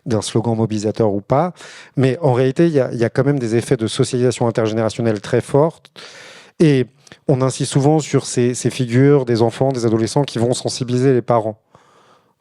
d'un slogan mobilisateur ou pas. Mais en réalité, il y a quand même des effets de socialisation intergénérationnelle très fortes. Et on insiste souvent sur ces figures des enfants, des adolescents qui vont sensibiliser les parents.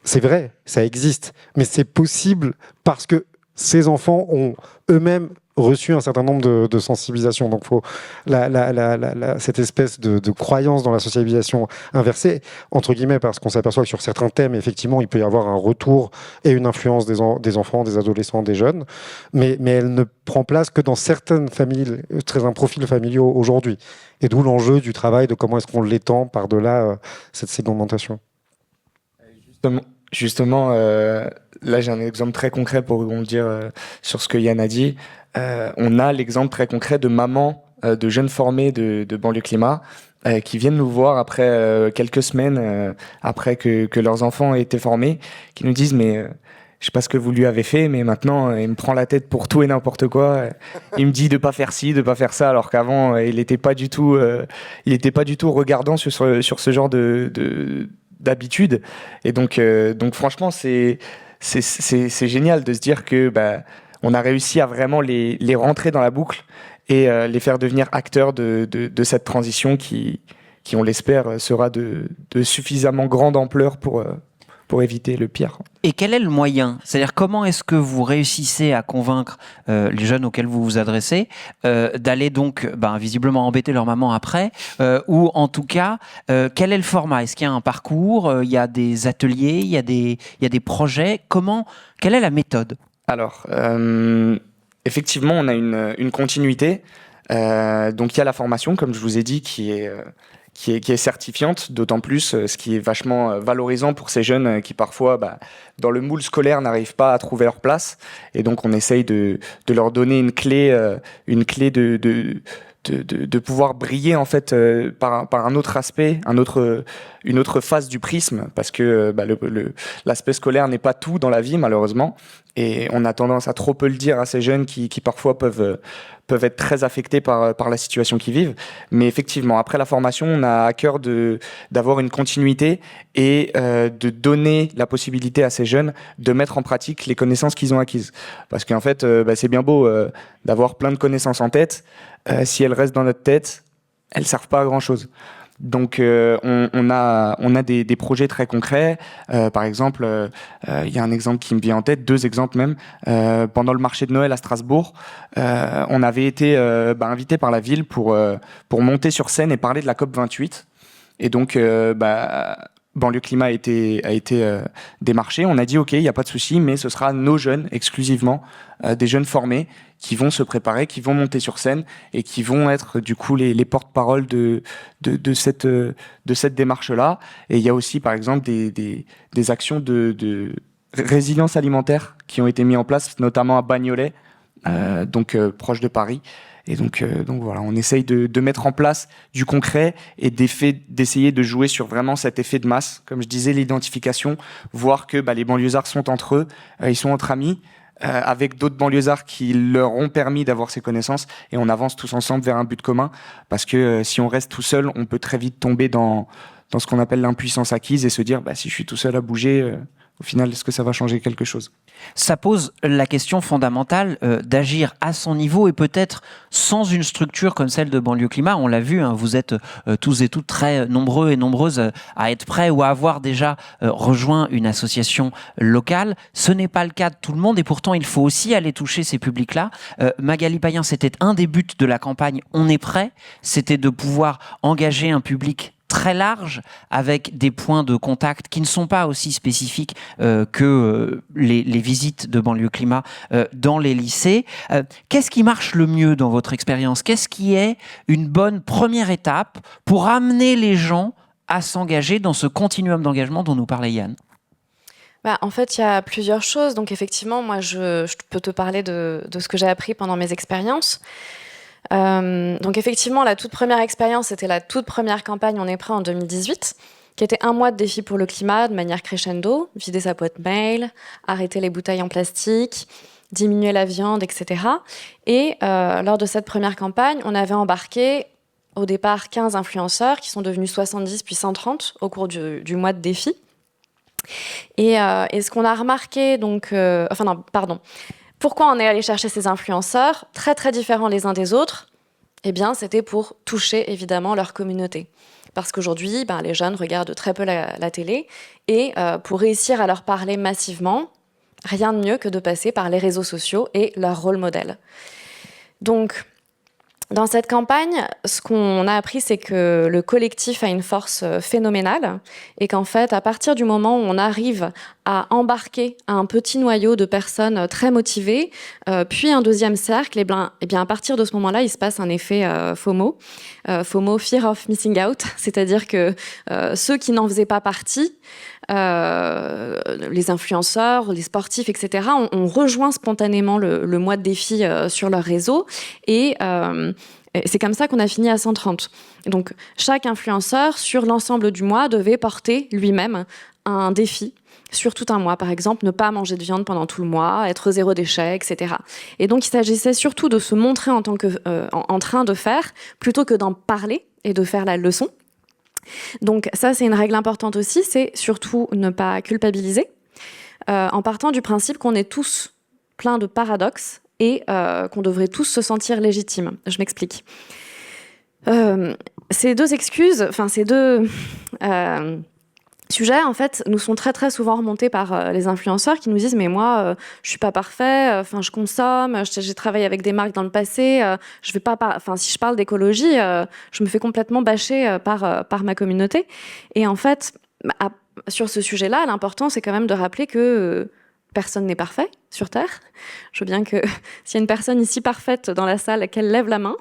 C'est vrai, ça existe, mais c'est possible parce que ces enfants ont eux-mêmes reçu un certain nombre de sensibilisations. Donc, faut cette espèce de croyance dans la socialisation inversée, entre guillemets, parce qu'on s'aperçoit que sur certains thèmes, effectivement, il peut y avoir un retour et une influence des enfants, des adolescents, des jeunes, mais elle ne prend place que dans certaines familles, très un profil familiaux aujourd'hui. Et d'où l'enjeu du travail, de comment est-ce qu'on l'étend par-delà cette segmentation. Justement, là j'ai un exemple très concret pour rebondir sur ce que Yann a dit. On a l'exemple très concret de mamans de jeunes formés de banlieue climat qui viennent nous voir après quelques semaines après que leurs enfants aient été formés, qui nous disent mais je sais pas ce que vous lui avez fait, mais maintenant il me prend la tête pour tout et n'importe quoi. Il me dit de pas faire ci, de pas faire ça, alors qu'avant il était pas du tout regardant sur ce genre d'habitude. Et donc franchement c'est génial de se dire que on a réussi à vraiment les rentrer dans la boucle et les faire devenir acteurs de cette transition qui on l'espère sera de suffisamment grande ampleur pour éviter le pire. Et quel est le moyen ? C'est-à-dire, comment est-ce que vous réussissez à convaincre les jeunes auxquels vous vous adressez d'aller donc visiblement embêter leur maman après ou en tout cas, quel est le format ? Est-ce qu'il y a un parcours ? Il y a des ateliers ? Il y a des projets ? Quelle est la méthode ? Alors, effectivement, on a une continuité. Donc, il y a la formation, comme je vous ai dit, qui est certifiante, d'autant plus ce qui est vachement valorisant pour ces jeunes qui parfois, dans le moule scolaire, n'arrivent pas à trouver leur place. Et donc, on essaye de leur donner une clé de pouvoir briller en fait par un autre aspect, une autre face du prisme, parce que l'aspect scolaire n'est pas tout dans la vie malheureusement, et on a tendance à trop peu le dire à ces jeunes qui parfois peuvent être très affectés par la situation qu'ils vivent. Mais effectivement, après la formation, on a à cœur d'avoir une continuité et de donner la possibilité à ces jeunes de mettre en pratique les connaissances qu'ils ont acquises. Parce qu'en fait, c'est bien beau d'avoir plein de connaissances en tête, si elles restent dans notre tête, elles servent pas à grand-chose. Donc on a des projets très concrets. Par exemple, il y a un exemple qui me vient en tête, deux exemples même. Pendant le marché de Noël à Strasbourg, on avait été invité par la ville pour monter sur scène et parler de la COP28. Et donc Banlieue Climat a été démarché. On a dit ok, il n'y a pas de souci, mais ce sera nos jeunes exclusivement, des jeunes formés qui vont se préparer, qui vont monter sur scène et qui vont être du coup les porte-parole de cette démarche-là. Et il y a aussi par exemple des actions de résilience alimentaire qui ont été mises en place, notamment à Bagnolet, proche de Paris. Et donc voilà, on essaye de mettre en place du concret et d'essayer de jouer sur vraiment cet effet de masse. Comme je disais, l'identification, voir que les banlieusards sont entre eux, ils sont entre amis, avec d'autres banlieusards qui leur ont permis d'avoir ces connaissances, et on avance tous ensemble vers un but commun. Parce que si on reste tout seul, on peut très vite tomber dans ce qu'on appelle l'impuissance acquise et se dire si je suis tout seul à bouger, au final, est-ce que ça va changer quelque chose ? Ça pose la question fondamentale d'agir à son niveau et peut-être sans une structure comme celle de Banlieue Climat. On l'a vu, vous êtes tous et toutes très nombreux et nombreuses à être prêts ou à avoir déjà rejoint une association locale. Ce n'est pas le cas de tout le monde et pourtant il faut aussi aller toucher ces publics-là. Magali Payen, c'était un des buts de la campagne On est prêt, c'était de pouvoir engager un public très large avec des points de contact qui ne sont pas aussi spécifiques que les visites de banlieue climat dans les lycées. Qu'est-ce qui marche le mieux dans votre expérience? Qu'est-ce qui est une bonne première étape pour amener les gens à s'engager dans ce continuum d'engagement dont nous parlait Yann? En fait, il y a plusieurs choses. Donc effectivement, moi, je peux te parler de ce que j'ai appris pendant mes expériences. Donc effectivement, la toute première expérience, c'était la toute première campagne On est prêt en 2018, qui était 1 mois de défi pour le climat de manière crescendo, vider sa boîte mail, arrêter les bouteilles en plastique, diminuer la viande, etc. Et lors de cette première campagne, on avait embarqué au départ 15 influenceurs qui sont devenus 70 puis 130 au cours du mois de défi. Et ce qu'on a remarqué, pourquoi on est allé chercher ces influenceurs, très très différents les uns des autres? Eh bien, c'était pour toucher évidemment leur communauté. Parce qu'aujourd'hui, les jeunes regardent très peu la télé, et pour réussir à leur parler massivement, rien de mieux que de passer par les réseaux sociaux et leur rôle modèle. Donc, dans cette campagne, ce qu'on a appris, c'est que le collectif a une force phénoménale et qu'en fait, à partir du moment où on arrive à embarquer un petit noyau de personnes très motivées, puis un deuxième cercle, et bien à partir de ce moment-là, il se passe un effet FOMO, Fear of Missing Out, c'est-à-dire que ceux qui n'en faisaient pas partie, les influenceurs, les sportifs, etc., ont rejoint spontanément le mois de défi sur leur réseau et c'est comme ça qu'on a fini à 130. Donc chaque influenceur sur l'ensemble du mois devait porter lui-même un défi sur tout un mois, par exemple ne pas manger de viande pendant tout le mois, être 0 déchet, etc. Et donc il s'agissait surtout de se montrer en tant que en train de faire plutôt que d'en parler et de faire la leçon. Donc ça, c'est une règle importante aussi, c'est surtout ne pas culpabiliser, en partant du principe qu'on est tous pleins de paradoxes et qu'on devrait tous se sentir légitimes. Je m'explique. Ces deux sujets, en fait, nous sont très très souvent remontés par les influenceurs qui nous disent « mais moi, je suis pas parfait, je consomme, j'ai travaillé avec des marques dans le passé, je vais pas si je parle d'écologie, je me fais complètement bâcher par ma communauté. » Et en fait, sur ce sujet-là, l'important, c'est quand même de rappeler que personne n'est parfait sur Terre. Je veux bien que s'il y a une personne ici parfaite dans la salle, qu'elle lève la main.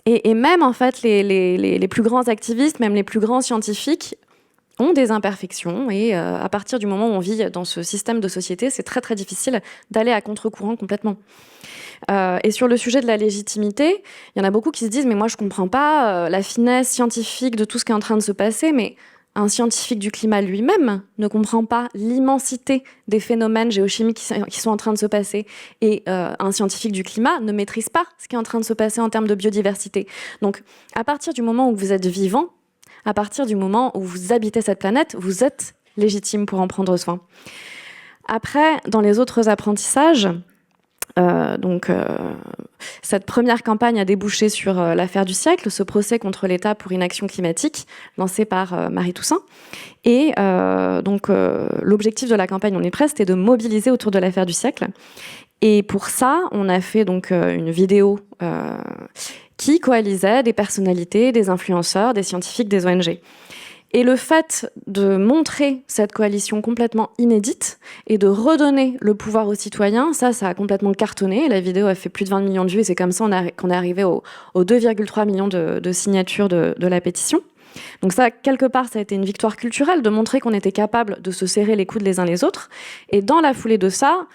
Et même, en fait, les plus grands activistes, même les plus grands scientifiques, ont des imperfections. Et à partir du moment où on vit dans ce système de société, c'est très, très difficile d'aller à contre-courant complètement. Et sur le sujet de la légitimité, il y en a beaucoup qui se disent « mais moi, je ne comprends pas la finesse scientifique de tout ce qui est en train de se passer, mais un scientifique du climat lui-même ne comprend pas l'immensité des phénomènes géochimiques qui sont en train de se passer. Et un scientifique du climat ne maîtrise pas ce qui est en train de se passer en termes de biodiversité. Donc, à partir du moment où vous êtes vivant, à partir du moment où vous habitez cette planète, vous êtes légitime pour en prendre soin. Après, dans les autres apprentissages, cette première campagne a débouché sur l'affaire du siècle, ce procès contre l'État pour inaction climatique, lancé par Marie Toussaint. Et l'objectif de la campagne On est prêt, c'était de mobiliser autour de l'affaire du siècle. Et pour ça, on a fait une vidéo qui coalisait des personnalités, des influenceurs, des scientifiques, des ONG. Et le fait de montrer cette coalition complètement inédite et de redonner le pouvoir aux citoyens, ça a complètement cartonné. La vidéo a fait plus de 20 millions de vues et c'est comme ça qu'on est arrivé aux 2,3 millions de signatures de la pétition. Donc ça, quelque part, ça a été une victoire culturelle de montrer qu'on était capable de se serrer les coudes les uns les autres. Et dans la foulée de ça,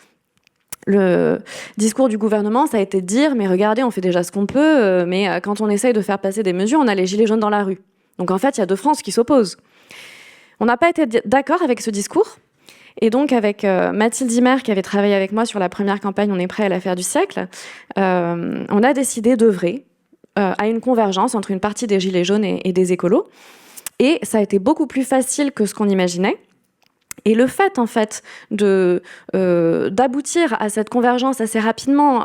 le discours du gouvernement, ça a été de dire « mais regardez, on fait déjà ce qu'on peut, mais quand on essaye de faire passer des mesures, on a les gilets jaunes dans la rue ». Donc en fait, il y a deux France qui s'opposent. On n'a pas été d'accord avec ce discours. Et donc avec Mathilde Imer, qui avait travaillé avec moi sur la première campagne On est prêt à l'affaire du siècle, on a décidé d'œuvrer à une convergence entre une partie des gilets jaunes et des écolos. Et ça a été beaucoup plus facile que ce qu'on imaginait. Et le fait, en fait, d'aboutir à cette convergence assez rapidement,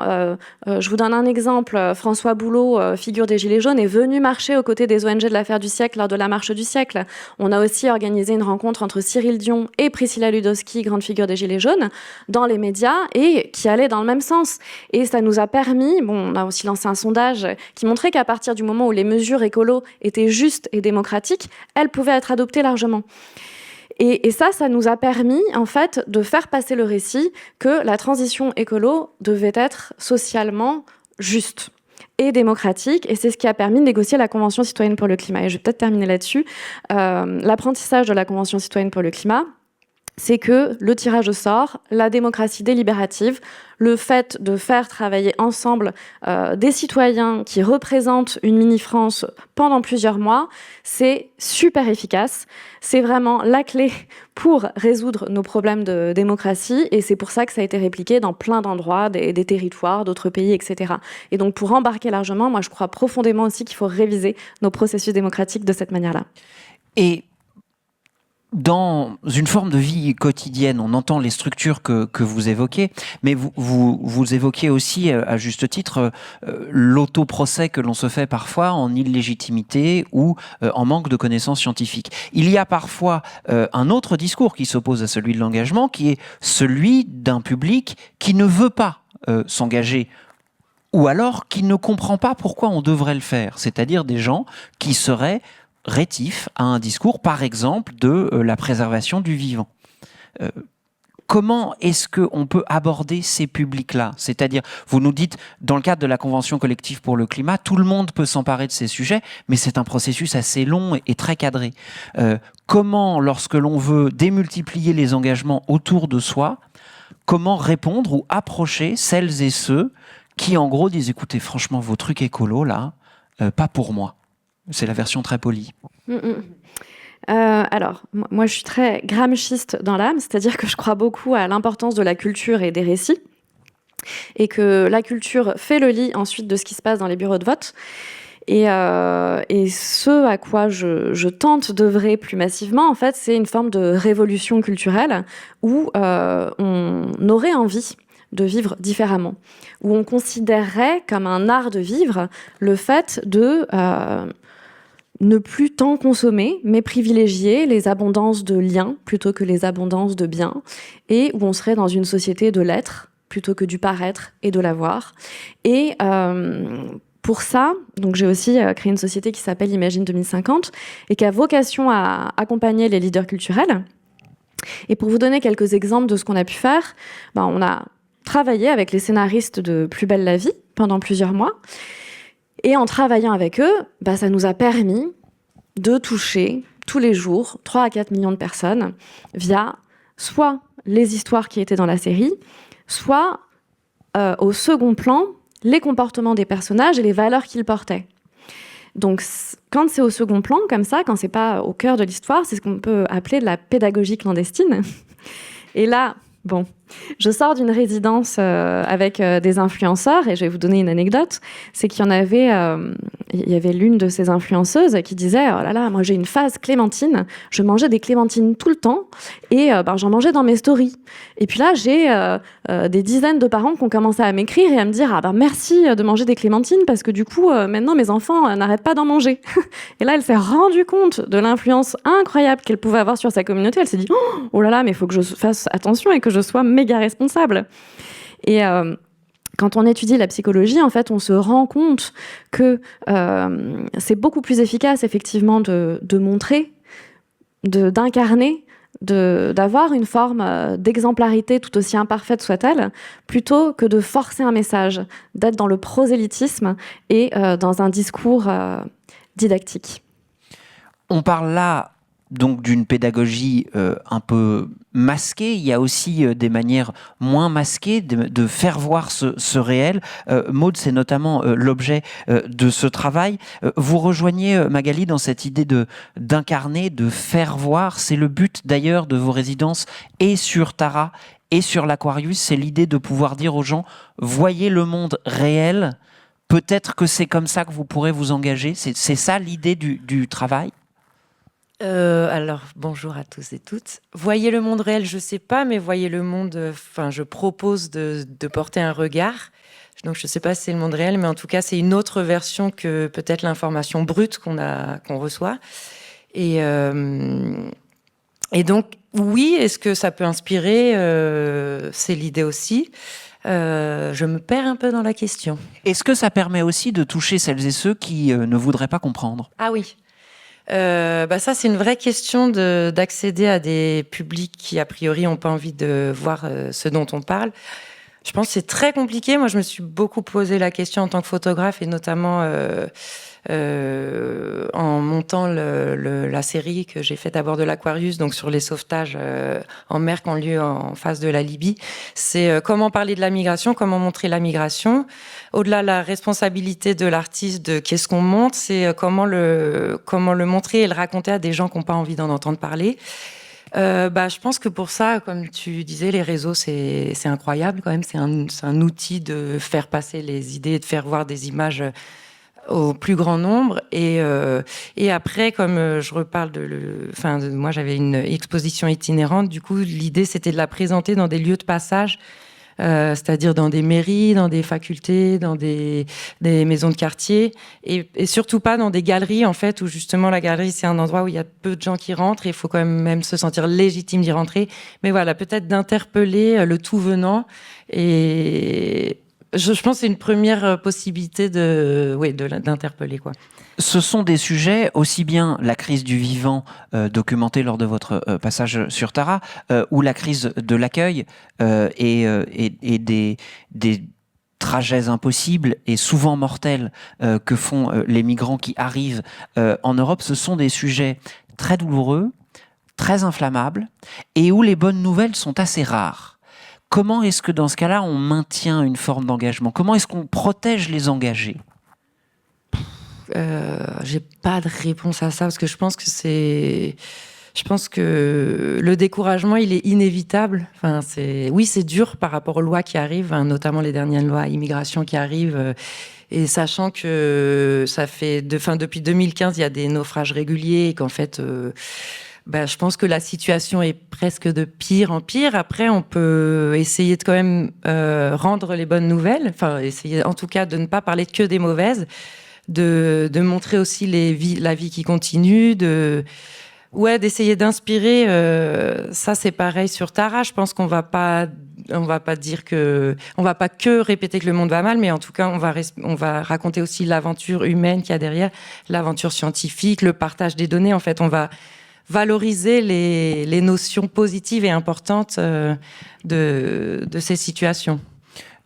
je vous donne un exemple, François Boulot, figure des Gilets jaunes, est venu marcher aux côtés des ONG de l'affaire du siècle lors de la marche du siècle. On a aussi organisé une rencontre entre Cyril Dion et Priscilla Ludowski, grande figure des Gilets jaunes, dans les médias, et qui allait dans le même sens. Et ça nous a permis, on a aussi lancé un sondage qui montrait qu'à partir du moment où les mesures écolo étaient justes et démocratiques, elles pouvaient être adoptées largement. Et ça nous a permis, en fait, de faire passer le récit que la transition écolo devait être socialement juste et démocratique. Et c'est ce qui a permis de négocier la Convention citoyenne pour le climat. Et je vais peut-être terminer là-dessus. L'apprentissage de la Convention citoyenne pour le climat, c'est que le tirage au sort, la démocratie délibérative, le fait de faire travailler ensemble des citoyens qui représentent une mini-France pendant plusieurs mois, c'est super efficace. C'est vraiment la clé pour résoudre nos problèmes de démocratie, et c'est pour ça que ça a été répliqué dans plein d'endroits, des territoires, d'autres pays, etc. Et donc pour embarquer largement, moi je crois profondément aussi qu'il faut réviser nos processus démocratiques de cette manière-là. Et dans une forme de vie quotidienne, on entend les structures que vous évoquez, mais vous évoquez aussi, à juste titre, l'autoprocès que l'on se fait parfois en illégitimité ou en manque de connaissances scientifiques. Il y a parfois un autre discours qui s'oppose à celui de l'engagement, qui est celui d'un public qui ne veut pas s'engager, ou alors qui ne comprend pas pourquoi on devrait le faire, c'est-à-dire des gens qui seraient rétifs à un discours, par exemple, de la préservation du vivant. Comment est-ce qu'on peut aborder ces publics-là? C'est-à-dire, vous nous dites, dans le cadre de la Convention collective pour le climat, tout le monde peut s'emparer de ces sujets, mais c'est un processus assez long et très cadré. Comment, lorsque l'on veut démultiplier les engagements autour de soi, comment répondre ou approcher celles et ceux qui, en gros, disent, écoutez, franchement, vos trucs écolos, là, pas pour moi. C'est la version très polie. Alors, moi, je suis très gramsciste dans l'âme, c'est-à-dire que je crois beaucoup à l'importance de la culture et des récits, et que la culture fait le lit ensuite de ce qui se passe dans les bureaux de vote. Et ce à quoi je tente d'œuvrer plus massivement, en fait, c'est une forme de révolution culturelle où on aurait envie de vivre différemment, où on considérerait comme un art de vivre le fait de ne plus tant consommer, mais privilégier les abondances de liens plutôt que les abondances de biens, et où on serait dans une société de l'être plutôt que du paraître et de l'avoir. Et pour ça, donc j'ai aussi créé une société qui s'appelle Imagine 2050 et qui a vocation à accompagner les leaders culturels. Et pour vous donner quelques exemples de ce qu'on a pu faire, on a travaillé avec les scénaristes de Plus belle la vie pendant plusieurs mois. Et en travaillant avec eux, ça nous a permis de toucher tous les jours 3 à 4 millions de personnes via soit les histoires qui étaient dans la série, soit au second plan, les comportements des personnages et les valeurs qu'ils portaient. Donc, quand c'est au second plan, comme ça, quand c'est pas au cœur de l'histoire, c'est ce qu'on peut appeler de la pédagogie clandestine. Et là, je sors d'une résidence avec des influenceurs, et je vais vous donner une anecdote. C'est qu'il y en avait, il y avait l'une de ces influenceuses qui disait « Oh là là, moi j'ai une phase clémentine, je mangeais des clémentines tout le temps, et j'en mangeais dans mes stories. » Et puis là, j'ai des dizaines de parents qui ont commencé à m'écrire et à me dire « Ah merci de manger des clémentines, parce que du coup, maintenant mes enfants n'arrêtent pas d'en manger. » Et là, elle s'est rendue compte de l'influence incroyable qu'elle pouvait avoir sur sa communauté. Elle s'est dit « Oh là là, mais il faut que je fasse attention et que je sois méga responsable. » Et quand on étudie la psychologie, en fait, on se rend compte que c'est beaucoup plus efficace, effectivement, de montrer, d'incarner, d'avoir une forme d'exemplarité tout aussi imparfaite soit-elle, plutôt que de forcer un message, d'être dans le prosélytisme et dans un discours didactique. On parle là donc d'une pédagogie un peu masquée. Il y a aussi des manières moins masquées de faire voir ce réel. Maud, c'est notamment l'objet de ce travail. Vous rejoignez Magali dans cette idée d'incarner, de faire voir. C'est le but d'ailleurs de vos résidences et sur Tara et sur l'Aquarius. C'est l'idée de pouvoir dire aux gens, voyez le monde réel. Peut-être que c'est comme ça que vous pourrez vous engager. C'est ça l'idée du travail? Alors, bonjour à tous et toutes. Voyez le monde réel, je sais pas, mais voyez le monde, je propose de porter un regard. Donc, je sais pas si c'est le monde réel, mais en tout cas, c'est une autre version que peut-être l'information brute qu'on reçoit. Et donc, oui, est-ce que ça peut inspirer? C'est l'idée aussi. Je me perds un peu dans la question. Est-ce que ça permet aussi de toucher celles et ceux qui ne voudraient pas comprendre? Ah oui. Ça, c'est une vraie question d'accéder à des publics qui, a priori, n'ont pas envie de voir ce dont on parle. Je pense que c'est très compliqué. Moi, je me suis beaucoup posé la question en tant que photographe et notamment en montant la série que j'ai faite à bord de l'Aquarius, donc sur les sauvetages en mer qui ont lieu en face de la Libye. C'est comment parler de la migration, comment montrer la migration. Au-delà de la responsabilité de l'artiste, de qu'est-ce qu'on montre, c'est comment le montrer et le raconter à des gens qui n'ont pas envie d'en entendre parler. Je pense que pour ça, comme tu disais, les réseaux, c'est incroyable quand même. C'est un outil de faire passer les idées et de faire voir des images au plus grand nombre. Et après, comme je reparle moi, j'avais une exposition itinérante. Du coup, l'idée, c'était de la présenter dans des lieux de passage. C'est-à-dire dans des mairies, dans des facultés, dans des maisons de quartier, et surtout pas dans des galeries, en fait, où justement la galerie, c'est un endroit où il y a peu de gens qui rentrent, et il faut quand même se sentir légitime d'y rentrer. Mais voilà, peut-être d'interpeller le tout venant, et je pense que c'est une première possibilité d'interpeller, quoi. Ce sont des sujets, aussi bien la crise du vivant documentée lors de votre passage sur Tara, ou la crise de l'accueil et des trajets impossibles et souvent mortels que font les migrants qui arrivent en Europe. Ce sont des sujets très douloureux, très inflammables, et où les bonnes nouvelles sont assez rares. Comment est-ce que dans ce cas-là, on maintient une forme d'engagement? Comment est-ce qu'on protège les engagés? J'ai pas de réponse à ça parce que je pense que le découragement, il est inévitable. C'est dur par rapport aux lois qui arrivent, notamment les dernières lois immigration qui arrivent. Et sachant que ça fait depuis 2015, il y a des naufrages réguliers et qu'en fait, je pense que la situation est presque de pire en pire. Après, on peut essayer de quand même rendre les bonnes nouvelles. Essayer en tout cas de ne pas parler que des mauvaises. De montrer aussi la vie qui continue, d'essayer d'inspirer. Ça, c'est pareil sur Tara. Je pense qu'on va pas dire on va pas que répéter que le monde va mal, mais en tout cas, on va raconter aussi l'aventure humaine qu'il y a derrière, l'aventure scientifique, le partage des données. En fait, on va valoriser les notions positives et importantes de ces situations.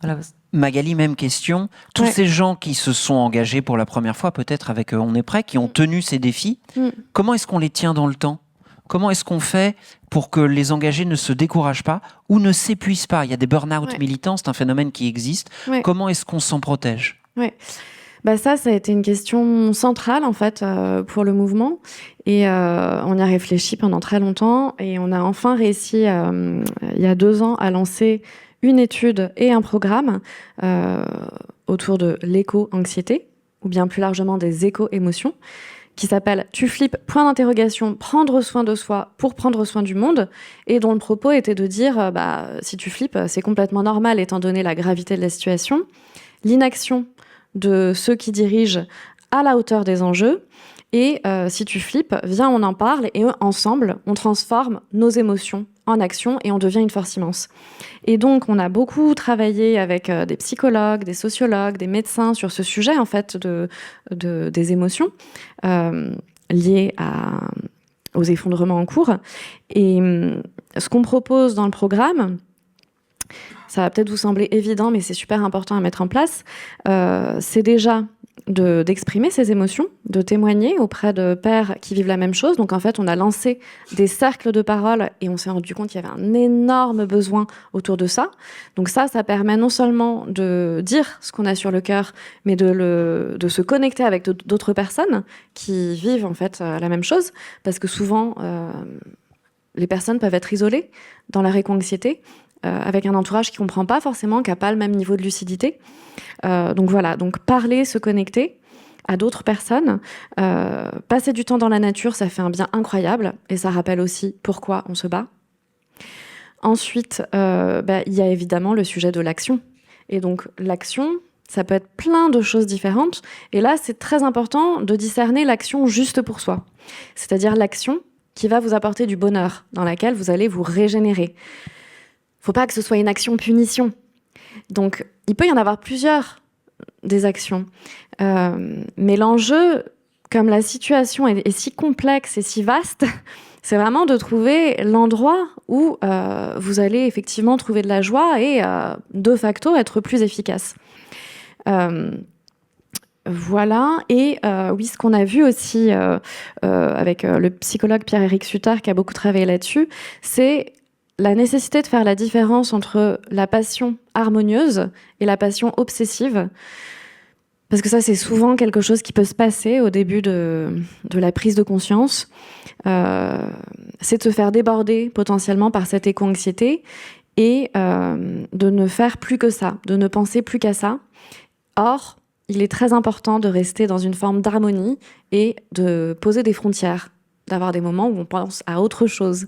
Voilà. Magali, même question. Tous ces gens qui se sont engagés pour la première fois, peut-être avec On est prêt, qui ont tenu ces défis, comment est-ce qu'on les tient dans le temps? Comment est-ce qu'on fait pour que les engagés ne se découragent pas ou ne s'épuisent pas? Il y a des burn-out militants, c'est un phénomène qui existe. Comment est-ce qu'on s'en protège? Ça a été une question centrale en fait pour le mouvement et on y a réfléchi pendant très longtemps et on a enfin réussi il y a 2 ans à lancer une étude et un programme autour de l'éco-anxiété, ou bien plus largement des éco-émotions, qui s'appelle « Tu flippes, point d'interrogation, prendre soin de soi pour prendre soin du monde », et dont le propos était de dire si tu flippes, c'est complètement normal étant donné la gravité de la situation, l'inaction de ceux qui dirigent à la hauteur des enjeux, et si tu flippes, viens, on en parle, et ensemble, on transforme nos émotions en action et on devient une force immense. Et donc, on a beaucoup travaillé avec des psychologues, des sociologues, des médecins sur ce sujet, en fait, des émotions liées aux effondrements en cours. Et ce qu'on propose dans le programme, ça va peut-être vous sembler évident, mais c'est super important à mettre en place, c'est déjà d'exprimer ses émotions, de témoigner auprès de pairs qui vivent la même chose. Donc en fait, on a lancé des cercles de parole et on s'est rendu compte qu'il y avait un énorme besoin autour de ça. Donc ça permet non seulement de dire ce qu'on a sur le cœur, mais de se connecter avec d'autres personnes qui vivent en fait la même chose, parce que souvent les personnes peuvent être isolées dans leur éco-anxiété, avec un entourage qui ne comprend pas forcément, qui n'a pas le même niveau de lucidité. Donc voilà, donc parler, se connecter, à d'autres personnes. Passer du temps dans la nature, ça fait un bien incroyable et ça rappelle aussi pourquoi on se bat. Ensuite, il y a évidemment le sujet de l'action. Et donc l'action, ça peut être plein de choses différentes. Et là, c'est très important de discerner l'action juste pour soi. C'est-à-dire l'action qui va vous apporter du bonheur, dans laquelle vous allez vous régénérer. Faut pas que ce soit une action punition. Donc, il peut y en avoir plusieurs des actions. Mais l'enjeu, comme la situation est si complexe et si vaste, c'est vraiment de trouver l'endroit où vous allez effectivement trouver de la joie et de facto être plus efficace. Voilà, et oui, ce qu'on a vu aussi avec le psychologue Pierre-Éric Suttard qui a beaucoup travaillé là-dessus, c'est la nécessité de faire la différence entre la passion harmonieuse et la passion obsessive. Parce que ça, c'est souvent quelque chose qui peut se passer au début de la prise de conscience. C'est de se faire déborder potentiellement par cette éco-anxiété et de ne faire plus que ça, de ne penser plus qu'à ça. Or, il est très important de rester dans une forme d'harmonie et de poser des frontières, d'avoir des moments où on pense à autre chose.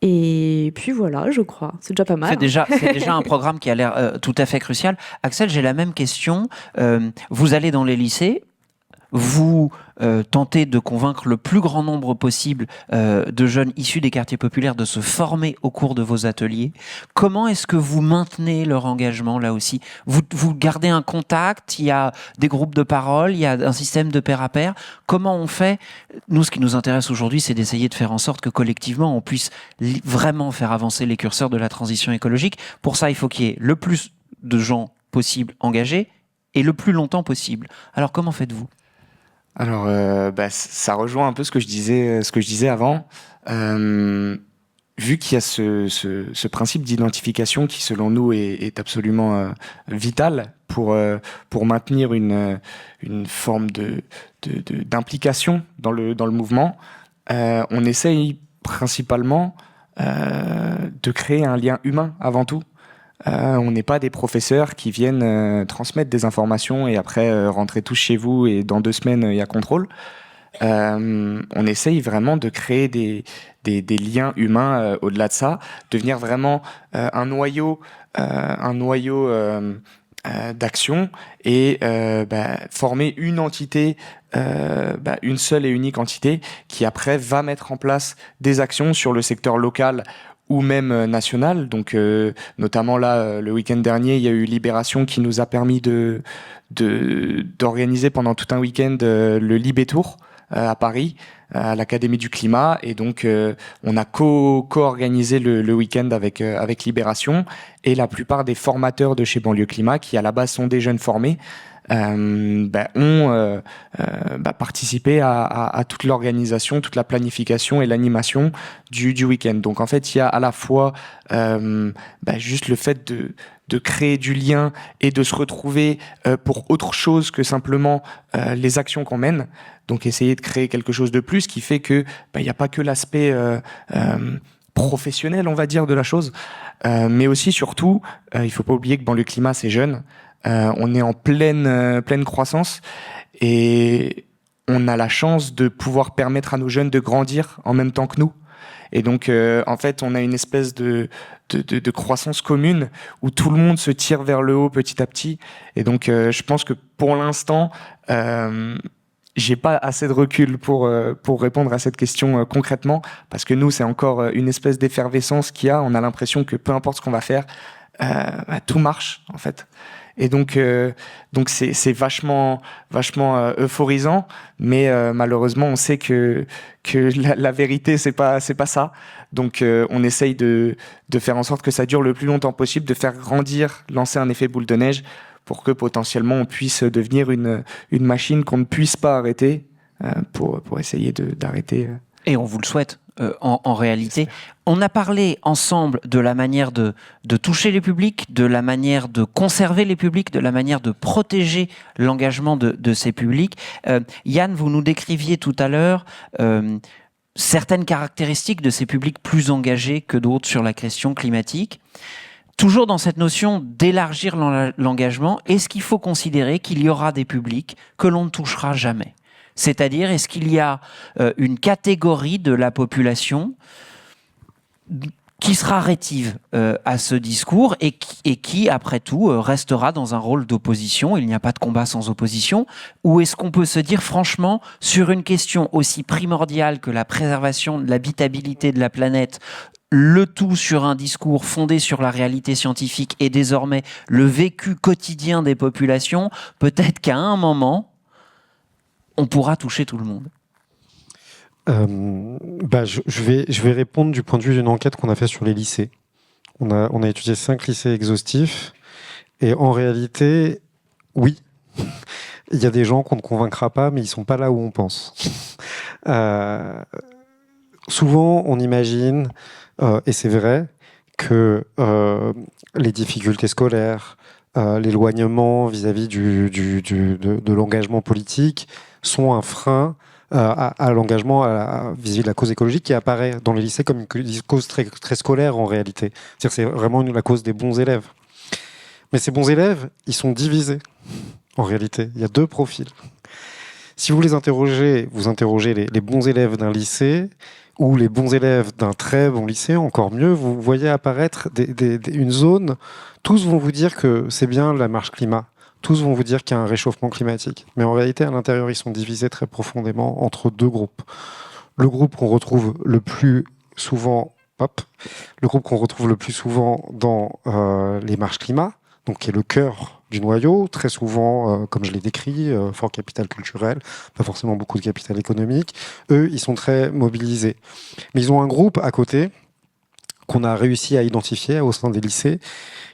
Et puis voilà, je crois. C'est déjà pas mal. C'est déjà un programme qui a l'air tout à fait crucial. Axel, j'ai la même question. Vous allez dans les lycées, vous tentez de convaincre le plus grand nombre possible de jeunes issus des quartiers populaires de se former au cours de vos ateliers. Comment est-ce que vous maintenez leur engagement là aussi ? Vous gardez un contact, il y a des groupes de parole, il y a un système de pair à pair. Comment on fait ? Nous, ce qui nous intéresse aujourd'hui, c'est d'essayer de faire en sorte que collectivement, on puisse vraiment faire avancer les curseurs de la transition écologique. Pour ça, il faut qu'il y ait le plus de gens possible engagés et le plus longtemps possible. Alors, comment faites-vous ? Alors, ça rejoint un peu ce que je disais avant. Vu qu'il y a ce principe d'identification qui, selon nous, est absolument vital pour maintenir une forme d'implication dans le mouvement, on essaye principalement de créer un lien humain avant tout. On n'est pas des professeurs qui viennent transmettre des informations et après rentrer tous chez vous et dans 2 semaines il y a contrôle. On essaye vraiment de créer des liens humains au-delà de ça, devenir vraiment un noyau d'action et former une entité, une seule et unique entité qui après va mettre en place des actions sur le secteur local ou même national. Donc, notamment là, le week-end dernier, il y a eu Libération qui nous a permis d'organiser pendant tout un week-end le Libé Tour à Paris, à l'Académie du Climat. Et donc, on a co-organisé le week-end avec Libération. Et la plupart des formateurs de chez Banlieue Climat, qui à la base sont des jeunes formés, ont participé à toute l'organisation, toute la planification et l'animation du week-end. Donc en fait, il y a à la fois juste le fait de créer du lien et de se retrouver pour autre chose que simplement les actions qu'on mène. Donc essayer de créer quelque chose de plus qui fait que il n'y a pas que l'aspect professionnel, on va dire, de la chose, mais aussi surtout, il faut pas oublier que Banlieue Climat, c'est jeune. On est en pleine croissance et on a la chance de pouvoir permettre à nos jeunes de grandir en même temps que nous. Et donc, en fait, on a une espèce de croissance commune où tout le monde se tire vers le haut petit à petit. Et donc, je pense que pour l'instant, j'ai pas assez de recul pour répondre à cette question concrètement, parce que nous, c'est encore une espèce d'effervescence qu'il y a. On a l'impression que peu importe ce qu'on va faire, tout marche, en fait. Et donc c'est vachement euphorisant, mais malheureusement on sait que la vérité c'est pas ça. Donc on essaye de faire en sorte que ça dure le plus longtemps possible, de faire grandir, lancer un effet boule de neige pour que potentiellement on puisse devenir une machine qu'on ne puisse pas arrêter pour essayer d'arrêter. Et on vous le souhaite. En réalité, on a parlé ensemble de la manière de toucher les publics, de la manière de conserver les publics, de la manière de protéger l'engagement de ces publics. Yann, vous nous décriviez tout à l'heure certaines caractéristiques de ces publics plus engagés que d'autres sur la question climatique. toujours dans cette notion d'élargir l'engagement, est-ce qu'il faut considérer qu'il y aura des publics que l'on ne touchera jamais ? C'est-à-dire, est-ce qu'il y a une catégorie de la population qui sera rétive à ce discours et qui, après tout, restera dans un rôle d'opposition? Il n'y a pas de combat sans opposition. Ou est-ce qu'on peut se dire, franchement, sur une question aussi primordiale que la préservation de l'habitabilité de la planète, le tout sur un discours fondé sur la réalité scientifique et désormais le vécu quotidien des populations, peut-être qu'à un moment, on pourra toucher tout le monde? Je vais répondre du point de vue d'une enquête qu'on a fait sur les lycées. On a étudié 5 lycées exhaustifs et en réalité, oui, il y a des gens qu'on ne convaincra pas, mais ils sont pas là où on pense. Souvent, on imagine, et c'est vrai, que les difficultés scolaires, l'éloignement vis-à-vis de l'engagement politique sont un frein à l'engagement vis-à-vis de la cause écologique qui apparaît dans les lycées comme une cause très, très scolaire en réalité. C'est-à-dire c'est vraiment la cause des bons élèves. Mais ces bons élèves, ils sont divisés en réalité. Il y a 2 profils. Si vous les interrogez, vous interrogez les bons élèves d'un lycée ou les bons élèves d'un très bon lycée, encore mieux, vous voyez apparaître une zone, tous vont vous dire que c'est bien la marche climat. Tous vont vous dire qu'il y a un réchauffement climatique. Mais en réalité, à l'intérieur, ils sont divisés très profondément entre 2 groupes. Le groupe qu'on retrouve le plus souvent, le groupe qu'on retrouve le plus souvent dans les marches climat, donc qui est le cœur du noyau, très souvent, comme je l'ai décrit, fort capital culturel, pas forcément beaucoup de capital économique. Eux, ils sont très mobilisés. Mais ils ont un groupe à côté qu'on a réussi à identifier au sein des lycées,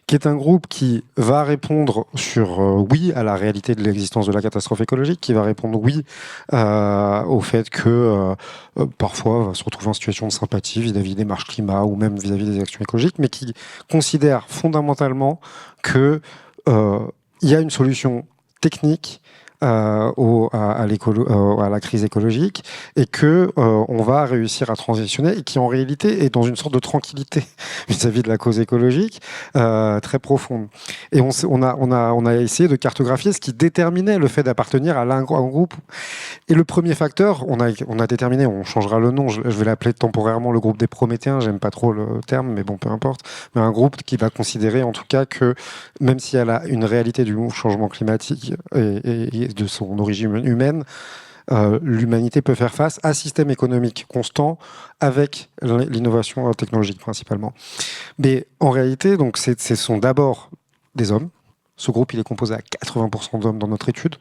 qui est un groupe qui va répondre sur oui à la réalité de l'existence de la catastrophe écologique, qui va répondre oui au fait que parfois va se retrouver en situation de sympathie vis-à-vis des marches climat ou même vis-à-vis des actions écologiques, mais qui considère fondamentalement que il y a une solution technique à la crise écologique et que on va réussir à transitionner et qui en réalité est dans une sorte de tranquillité vis-à-vis de la cause écologique très profonde. Et on a essayé de cartographier ce qui déterminait le fait d'appartenir à un groupe. Et le premier facteur, on a déterminé, on changera le nom, je vais l'appeler temporairement le groupe des Prométhéens, j'aime pas trop le terme, mais bon, peu importe, mais un groupe qui va considérer en tout cas que même si elle a une réalité du changement climatique et de son origine humaine, l'humanité peut faire face à un système économique constant avec l'innovation technologique principalement. Mais en réalité, donc, ce sont d'abord des hommes. Ce groupe, il est composé à 80% d'hommes dans notre étude,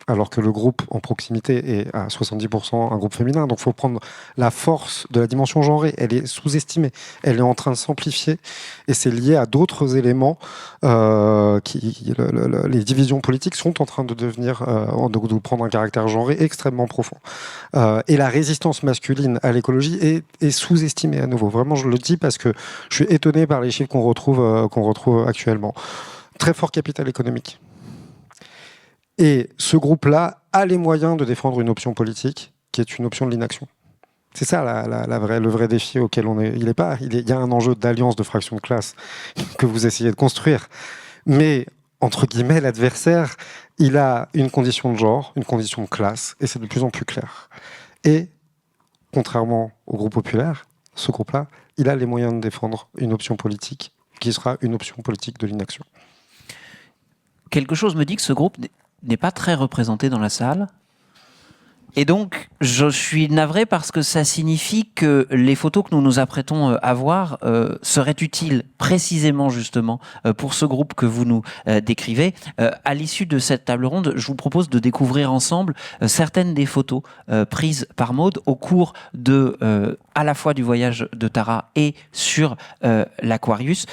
alors que le groupe en proximité est à 70% un groupe féminin. Donc il faut prendre la force de la dimension genrée. Elle est sous-estimée. Elle est en train de s'amplifier. Et c'est lié à d'autres éléments les divisions politiques sont en train de devenir, de prendre un caractère genré extrêmement profond. Et la résistance masculine à l'écologie est sous-estimée à nouveau. Vraiment, je le dis parce que je suis étonné par les chiffres qu'on retrouve actuellement. Très fort capital économique. Et ce groupe-là a les moyens de défendre une option politique qui est une option de l'inaction. C'est ça le vrai défi auquel on est. Il y a un enjeu d'alliance de fraction de classe que vous essayez de construire. Mais, entre guillemets, l'adversaire, il a une condition de genre, une condition de classe, et c'est de plus en plus clair. Et, contrairement au groupe populaire, ce groupe-là, il a les moyens de défendre une option politique qui sera une option politique de l'inaction. Quelque chose me dit que ce groupe n'est pas très représenté dans la salle. Et donc, je suis navré parce que ça signifie que les photos que nous nous apprêtons à voir seraient utiles précisément justement pour ce groupe que vous nous décrivez. À l'issue de cette table ronde, je vous propose de découvrir ensemble certaines des photos prises par Maude au cours de à la fois du voyage de Tara et sur l'Aquarius.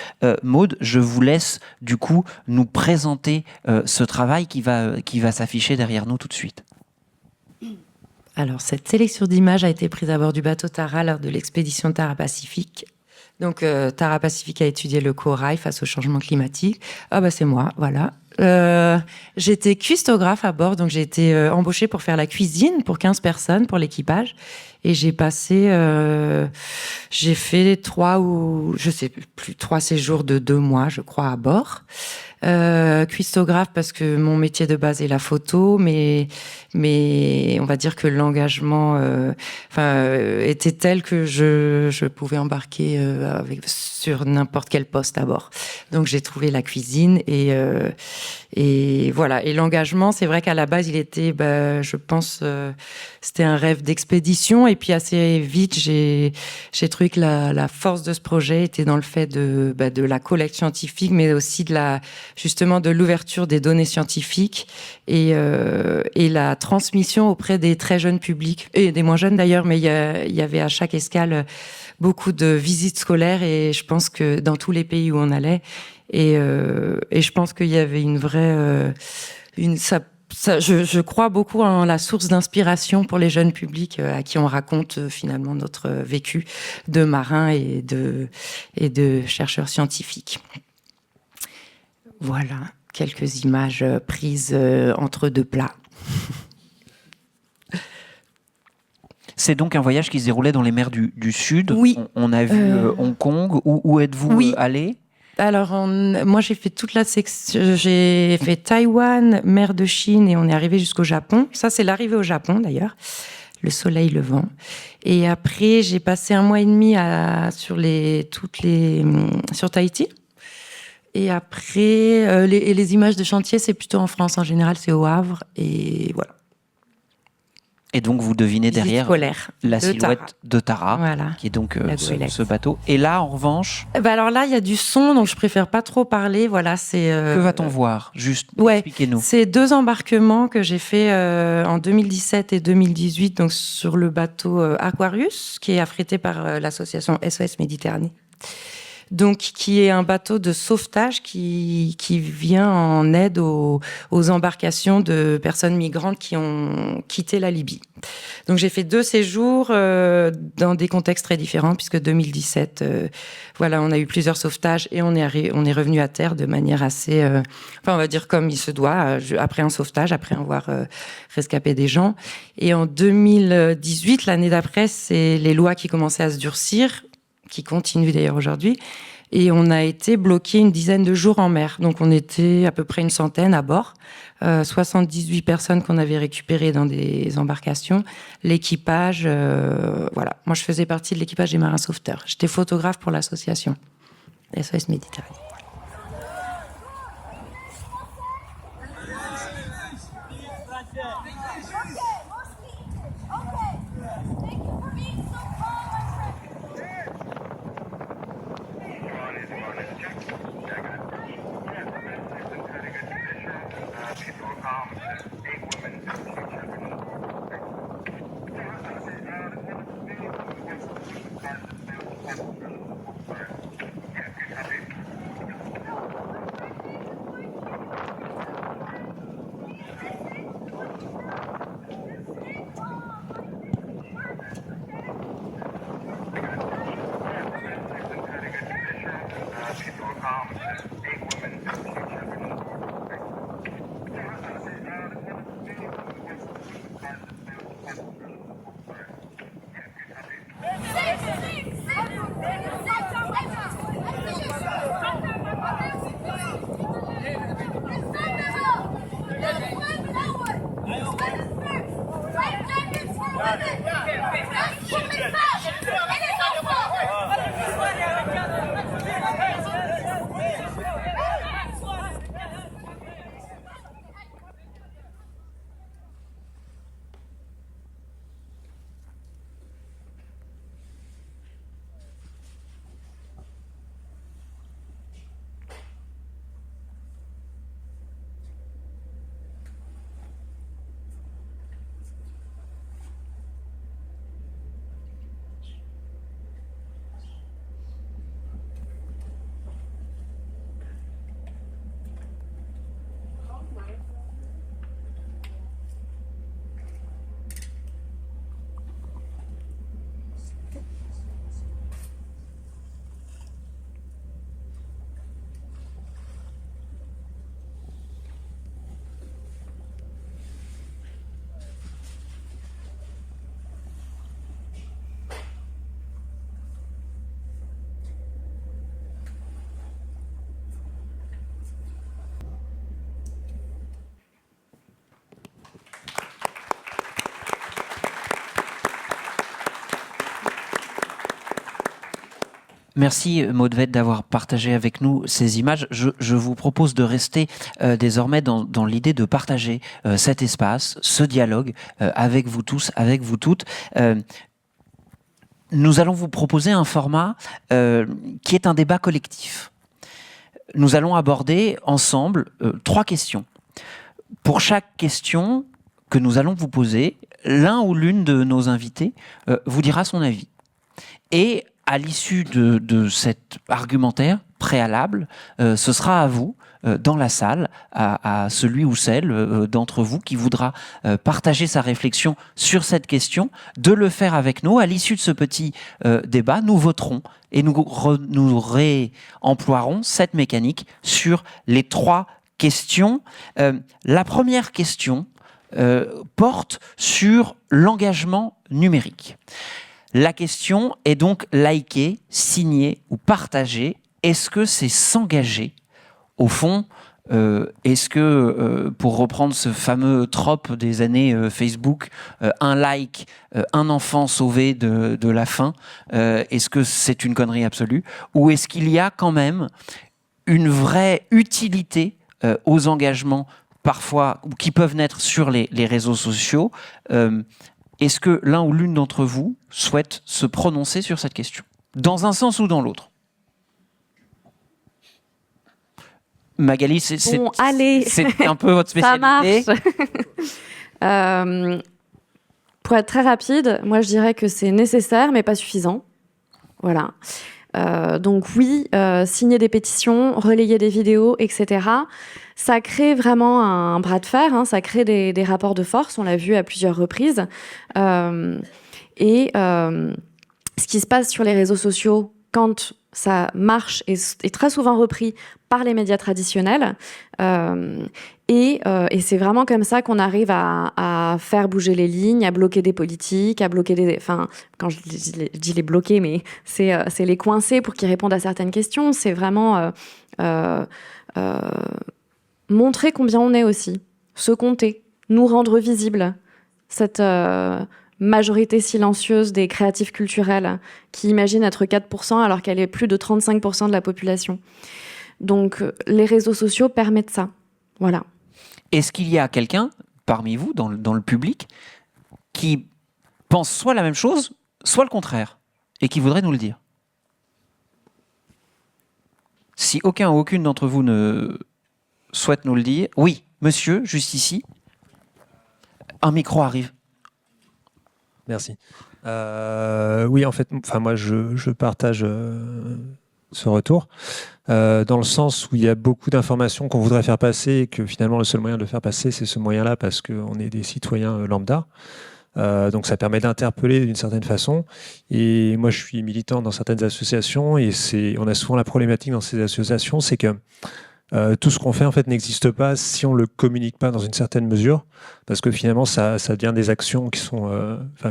Maude, je vous laisse du coup nous présenter ce travail qui va s'afficher derrière nous tout de suite. Alors, cette sélection d'images a été prise à bord du bateau Tara lors de l'expédition Tara Pacifique. Donc, Tara Pacifique a étudié le corail face au changement climatique. Ah bah c'est moi, voilà. J'étais cuistographe à bord, donc j'ai été embauchée pour faire la cuisine pour 15 personnes, pour l'équipage. Et j'ai fait 3 séjours de 2 mois, je crois, à bord. Cuistographe parce que mon métier de base est la photo, mais on va dire que l'engagement était tel que je pouvais embarquer sur n'importe quel poste à bord. Donc j'ai trouvé la cuisine et voilà. Et l'engagement, c'est vrai qu'à la base, il était, je pense, c'était un rêve d'expédition. Et puis assez vite, j'ai trouvé que la force de ce projet était dans le fait de la collecte scientifique, mais aussi justement de l'ouverture des données scientifiques et la transmission auprès des très jeunes publics et des moins jeunes d'ailleurs. Mais il y avait à chaque escale beaucoup de visites scolaires et je pense que dans tous les pays où on allait et je pense qu'il y avait une vraie je crois beaucoup en la source d'inspiration pour les jeunes publics à qui on raconte finalement notre vécu de marins et de chercheurs scientifiques. Voilà, quelques images prises entre 2 plats. C'est donc un voyage qui se déroulait dans les mers du Sud. Oui. On a vu Hong Kong. Où êtes-vous allé ? Alors, moi, j'ai fait toute la section. J'ai fait Taïwan, mer de Chine, et on est arrivé jusqu'au Japon. Ça, c'est l'arrivée au Japon, d'ailleurs. Le soleil levant. Et après, j'ai passé 1 mois et demi sur Tahiti. Et après, les images de chantier, c'est plutôt en France. En général, c'est au Havre. Et voilà. Et donc, vous devinez derrière la silhouette de Tara, voilà, qui est donc ce bateau. Et là, en revanche... alors là, il y a du son, donc je préfère pas trop parler. Voilà, que va-t-on voir ? Juste, expliquez-nous. C'est 2 embarquements que j'ai fait en 2017 et 2018 donc sur le bateau Aquarius, qui est affrété par l'association SOS Méditerranée. Donc, qui est un bateau de sauvetage qui vient en aide aux embarcations de personnes migrantes qui ont quitté la Libye. Donc, j'ai fait 2 séjours dans des contextes très différents, puisque 2017, on a eu plusieurs sauvetages et on est revenu à terre de manière assez, on va dire comme il se doit, après un sauvetage, après avoir rescapé des gens. Et en 2018, l'année d'après, c'est les lois qui commençaient à se durcir, qui continue d'ailleurs aujourd'hui, et on a été bloqué une dizaine de jours en mer. Donc on était à peu près une centaine à bord, 78 personnes qu'on avait récupérées dans des embarcations, l'équipage, voilà. Moi je faisais partie de l'équipage des marins sauveteurs. J'étais photographe pour l'association SOS Méditerranée. Merci Maud Vette d'avoir partagé avec nous ces images. Je vous propose de rester désormais dans l'idée de partager cet espace, ce dialogue avec vous tous, avec vous toutes. Nous allons vous proposer un format qui est un débat collectif. Nous allons aborder ensemble 3 questions. Pour chaque question que nous allons vous poser, l'un ou l'une de nos invités vous dira son avis. Et à l'issue de cet argumentaire préalable, ce sera à vous, dans la salle, à celui ou celle d'entre vous qui voudra partager sa réflexion sur cette question, de le faire avec nous. À l'issue de ce petit débat, nous voterons et nous réemploierons cette mécanique sur les 3 questions. La première question porte sur l'engagement numérique. La question est donc liker, signer ou partager. Est-ce que c'est s'engager ? Au fond, est-ce que, pour reprendre ce fameux trope des années Facebook, un like, un enfant sauvé de la faim, est-ce que c'est une connerie absolue ? Ou est-ce qu'il y a quand même une vraie utilité aux engagements parfois qui peuvent naître sur les réseaux sociaux ? Est-ce que l'un ou l'une d'entre vous souhaite se prononcer sur cette question, dans un sens ou dans l'autre ? Magali, c'est un peu votre spécialité. Ça marche. Pour être très rapide, moi je dirais que c'est nécessaire, mais pas suffisant. Voilà. Donc oui, signer des pétitions, relayer des vidéos, etc. Ça crée vraiment un bras de fer, hein, ça crée des rapports de force, on l'a vu à plusieurs reprises. Ce qui se passe sur les réseaux sociaux, quand ça marche, est très souvent repris par les médias traditionnels. Et c'est vraiment comme ça qu'on arrive à faire bouger les lignes, à bloquer des politiques, à bloquer des... Enfin, quand je dis les bloquer, mais c'est les coincer pour qu'ils répondent à certaines questions. C'est vraiment montrer combien on est aussi, se compter, nous rendre visibles. Cette majorité silencieuse des créatifs culturels qui imaginent être 4% alors qu'elle est plus de 35% de la population. Donc, les réseaux sociaux permettent ça. Voilà. Est-ce qu'il y a quelqu'un parmi vous, dans le public, qui pense soit la même chose, soit le contraire, et qui voudrait nous le dire ? Si aucun ou aucune d'entre vous ne souhaite nous le dire... Oui, monsieur, juste ici. Un micro arrive. Merci. Oui, en fait, moi, je partage ce retour, dans le sens où il y a beaucoup d'informations qu'on voudrait faire passer et que finalement, le seul moyen de le faire passer, c'est ce moyen-là parce qu'on est des citoyens lambda. Donc, ça permet d'interpeller d'une certaine façon. Et moi, je suis militant dans certaines associations et on a souvent la problématique dans ces associations, c'est que tout ce qu'on fait en fait n'existe pas si on le communique pas dans une certaine mesure, parce que finalement ça devient des actions qui sont,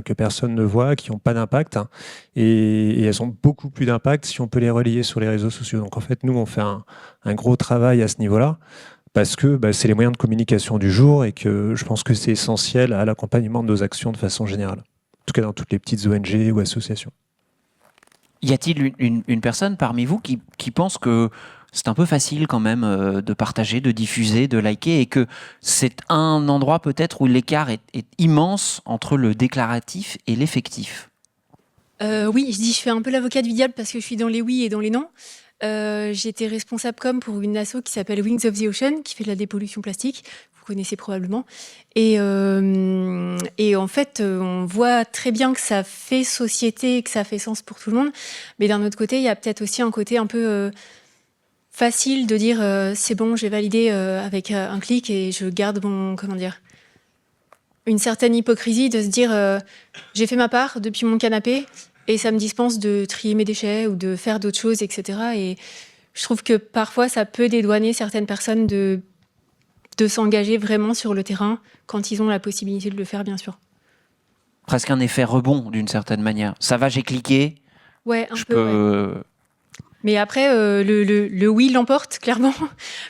que personne ne voit, qui n'ont pas d'impact, hein, et elles ont beaucoup plus d'impact si on peut les relayer sur les réseaux sociaux. Donc en fait nous on fait un gros travail à ce niveau-là, parce que c'est les moyens de communication du jour et que je pense que c'est essentiel à l'accompagnement de nos actions de façon générale, en tout cas dans toutes les petites ONG ou associations. Y a-t-il une personne parmi vous qui pense que c'est un peu facile quand même de partager, de diffuser, de liker, et que c'est un endroit peut-être où l'écart est immense entre le déclaratif et l'effectif? Oui, je fais un peu l'avocat du diable parce que je suis dans les oui et dans les non. J'étais responsable pour une asso qui s'appelle Wings of the Ocean, qui fait de la dépollution plastique. Vous connaissez probablement. Et en fait, on voit très bien que ça fait société et que ça fait sens pour tout le monde. Mais d'un autre côté, il y a peut-être aussi un côté un peu facile de dire c'est bon, j'ai validé avec un clic et je garde mon... Comment dire ? Une certaine hypocrisie de se dire j'ai fait ma part depuis mon canapé et ça me dispense de trier mes déchets ou de faire d'autres choses, etc. Et je trouve que parfois, ça peut dédouaner certaines personnes de s'engager vraiment sur le terrain quand ils ont la possibilité de le faire, bien sûr. Presque un effet rebond, d'une certaine manière. Ça va, j'ai cliqué. Ouais, un peu. Ouais. Mais après, le oui l'emporte, clairement,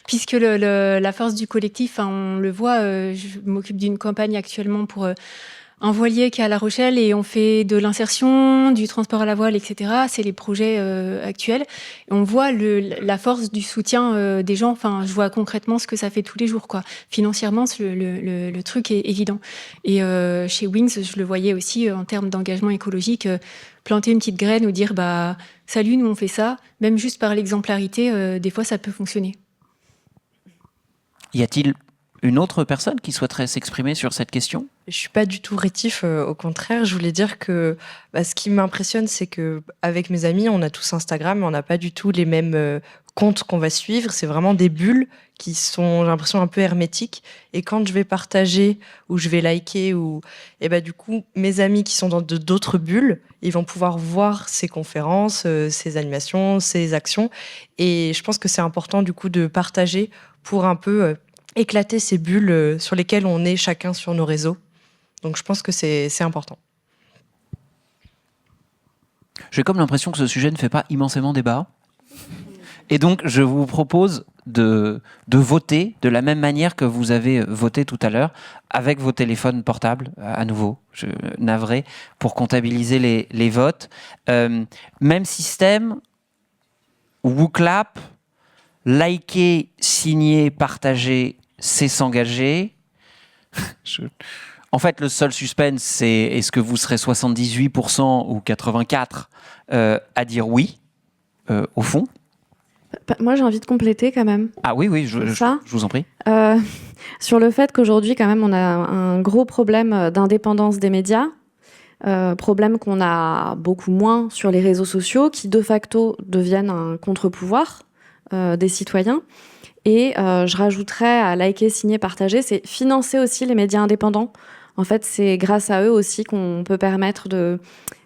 puisque la force du collectif, on le voit, je m'occupe d'une campagne actuellement pour un voilier qui est à La Rochelle et on fait de l'insertion, du transport à la voile, etc. C'est les projets actuels. Et on voit la force du soutien des gens. Enfin, je vois concrètement ce que ça fait tous les jours, quoi. Financièrement, le truc est évident. Et chez Wings, je le voyais aussi en termes d'engagement écologique. Planter une petite graine ou dire salut, nous on fait ça, même juste par l'exemplarité, des fois ça peut fonctionner. Y a-t-il une autre personne qui souhaiterait s'exprimer sur cette question ? Je suis pas du tout rétif, au contraire. Je voulais dire que ce qui m'impressionne, c'est que avec mes amis, on a tous Instagram, mais on n'a pas du tout les mêmes comptes qu'on va suivre. C'est vraiment des bulles qui sont, j'ai l'impression, un peu hermétiques. Et quand je vais partager ou je vais liker du coup, mes amis qui sont dans d'autres bulles, ils vont pouvoir voir ces conférences, ces animations, ces actions. Et je pense que c'est important du coup de partager pour un peu éclater ces bulles sur lesquelles on est chacun sur nos réseaux. Donc je pense que c'est important. J'ai comme l'impression que ce sujet ne fait pas immensément débat. Et donc, je vous propose de voter de la même manière que vous avez voté tout à l'heure, avec vos téléphones portables, à nouveau, je navré, pour comptabiliser les votes. Même système, WooClap, liker, signer, partager, c'est s'engager. En fait, le seul suspense, c'est est-ce que vous serez 78% ou 84% à dire oui, au fond. Moi, j'ai envie de compléter quand même. Ah oui, je vous en prie. Sur le fait qu'aujourd'hui, quand même, on a un gros problème d'indépendance des médias, problème qu'on a beaucoup moins sur les réseaux sociaux, qui de facto deviennent un contre-pouvoir des citoyens. Et je rajouterais à liker, signer, partager, c'est financer aussi les médias indépendants. En fait, c'est grâce à eux aussi qu'on peut permettre de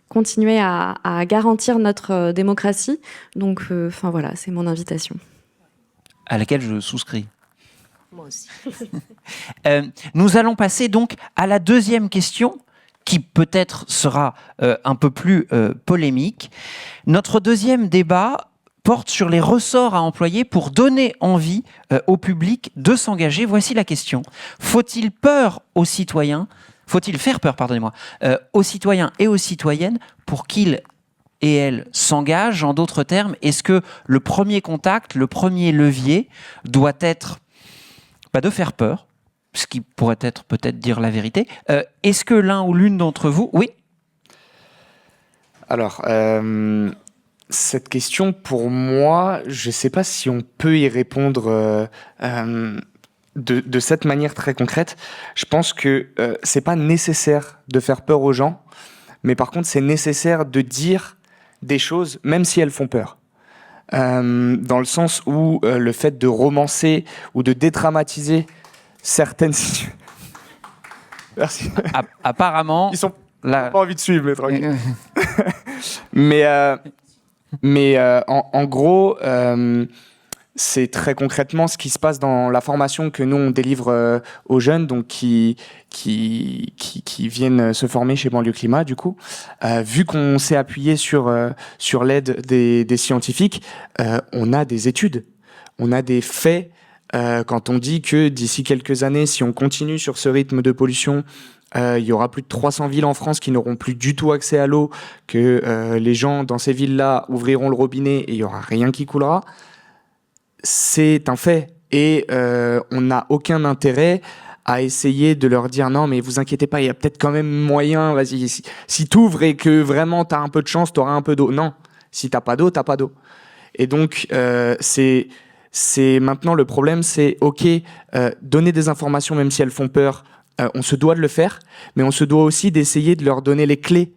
continuer à garantir notre démocratie. Donc, voilà, c'est mon invitation. À laquelle je souscris. Moi aussi. Nous allons passer donc à la deuxième question, qui peut-être sera un peu plus polémique. Notre deuxième débat porte sur les ressorts à employer pour donner envie au public de s'engager. Voici la question. Faut-il faire peur, aux citoyens et aux citoyennes pour qu'ils et elles s'engagent? En d'autres termes, est-ce que le premier contact, le premier levier doit être de faire peur, ce qui pourrait être peut-être dire la vérité. Est-ce que l'un ou l'une d'entre vous... Oui. Alors, cette question, pour moi, je ne sais pas si on peut y répondre de cette manière très concrète. Je pense que c'est pas nécessaire de faire peur aux gens, mais par contre, c'est nécessaire de dire des choses, même si elles font peur. Dans le sens où le fait de romancer ou de dédramatiser certaines situations... Merci. Apparemment... Ils sont pas envie de suivre, mais tranquille. mais en gros, c'est très concrètement ce qui se passe dans la formation que nous on délivre aux jeunes, donc qui viennent se former chez Banlieue Climat. Du coup, vu qu'on s'est appuyé sur l'aide des scientifiques, on a des études, on a des faits. Quand on dit que d'ici quelques années, si on continue sur ce rythme de pollution, il y aura plus de 300 villes en France qui n'auront plus du tout accès à l'eau, que les gens dans ces villes-là ouvriront le robinet et il n'y aura rien qui coulera. C'est un fait. Et on n'a aucun intérêt à essayer de leur dire non, mais vous inquiétez pas, il y a peut-être quand même moyen, vas-y, si t'ouvres et que vraiment t'as un peu de chance, t'auras un peu d'eau. Non, si t'as pas d'eau, t'as pas d'eau. Et donc, c'est maintenant le problème, c'est ok, donner des informations même si elles font peur, on se doit de le faire, mais on se doit aussi d'essayer de leur donner les clés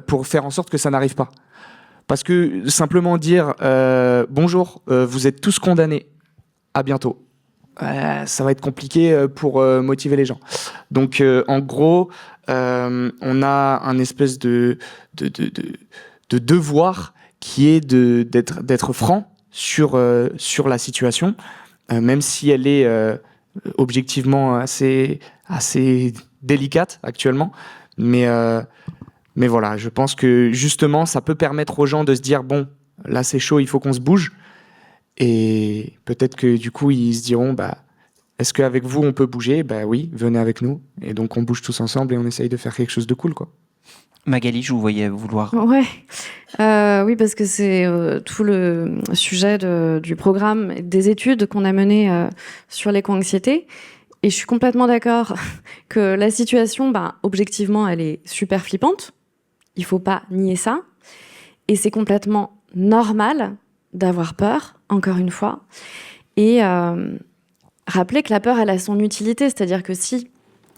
pour faire en sorte que ça n'arrive pas. Parce que simplement dire bonjour, vous êtes tous condamnés, à bientôt, ça va être compliqué pour motiver les gens. Donc en gros, on a un espèce de devoir qui est d'être franc sur la situation, même si elle est objectivement assez délicate actuellement, mais voilà, je pense que justement ça peut permettre aux gens de se dire bon, là c'est chaud, il faut qu'on se bouge, et peut-être que du coup ils se diront bah Est-ce qu'avec vous, on peut bouger? Bah oui, venez avec nous. Et donc, on bouge tous ensemble et on essaye de faire quelque chose de cool, quoi. Magali, je vous voyais vouloir. Ouais. Oui, parce que c'est tout le sujet du programme, des études qu'on a menées sur l'éco-anxiété. Et je suis complètement d'accord que la situation, objectivement, elle est super flippante. Il faut pas nier ça. Et c'est complètement normal d'avoir peur, encore une fois. Et rappeler que la peur, elle a son utilité. C'est-à-dire que si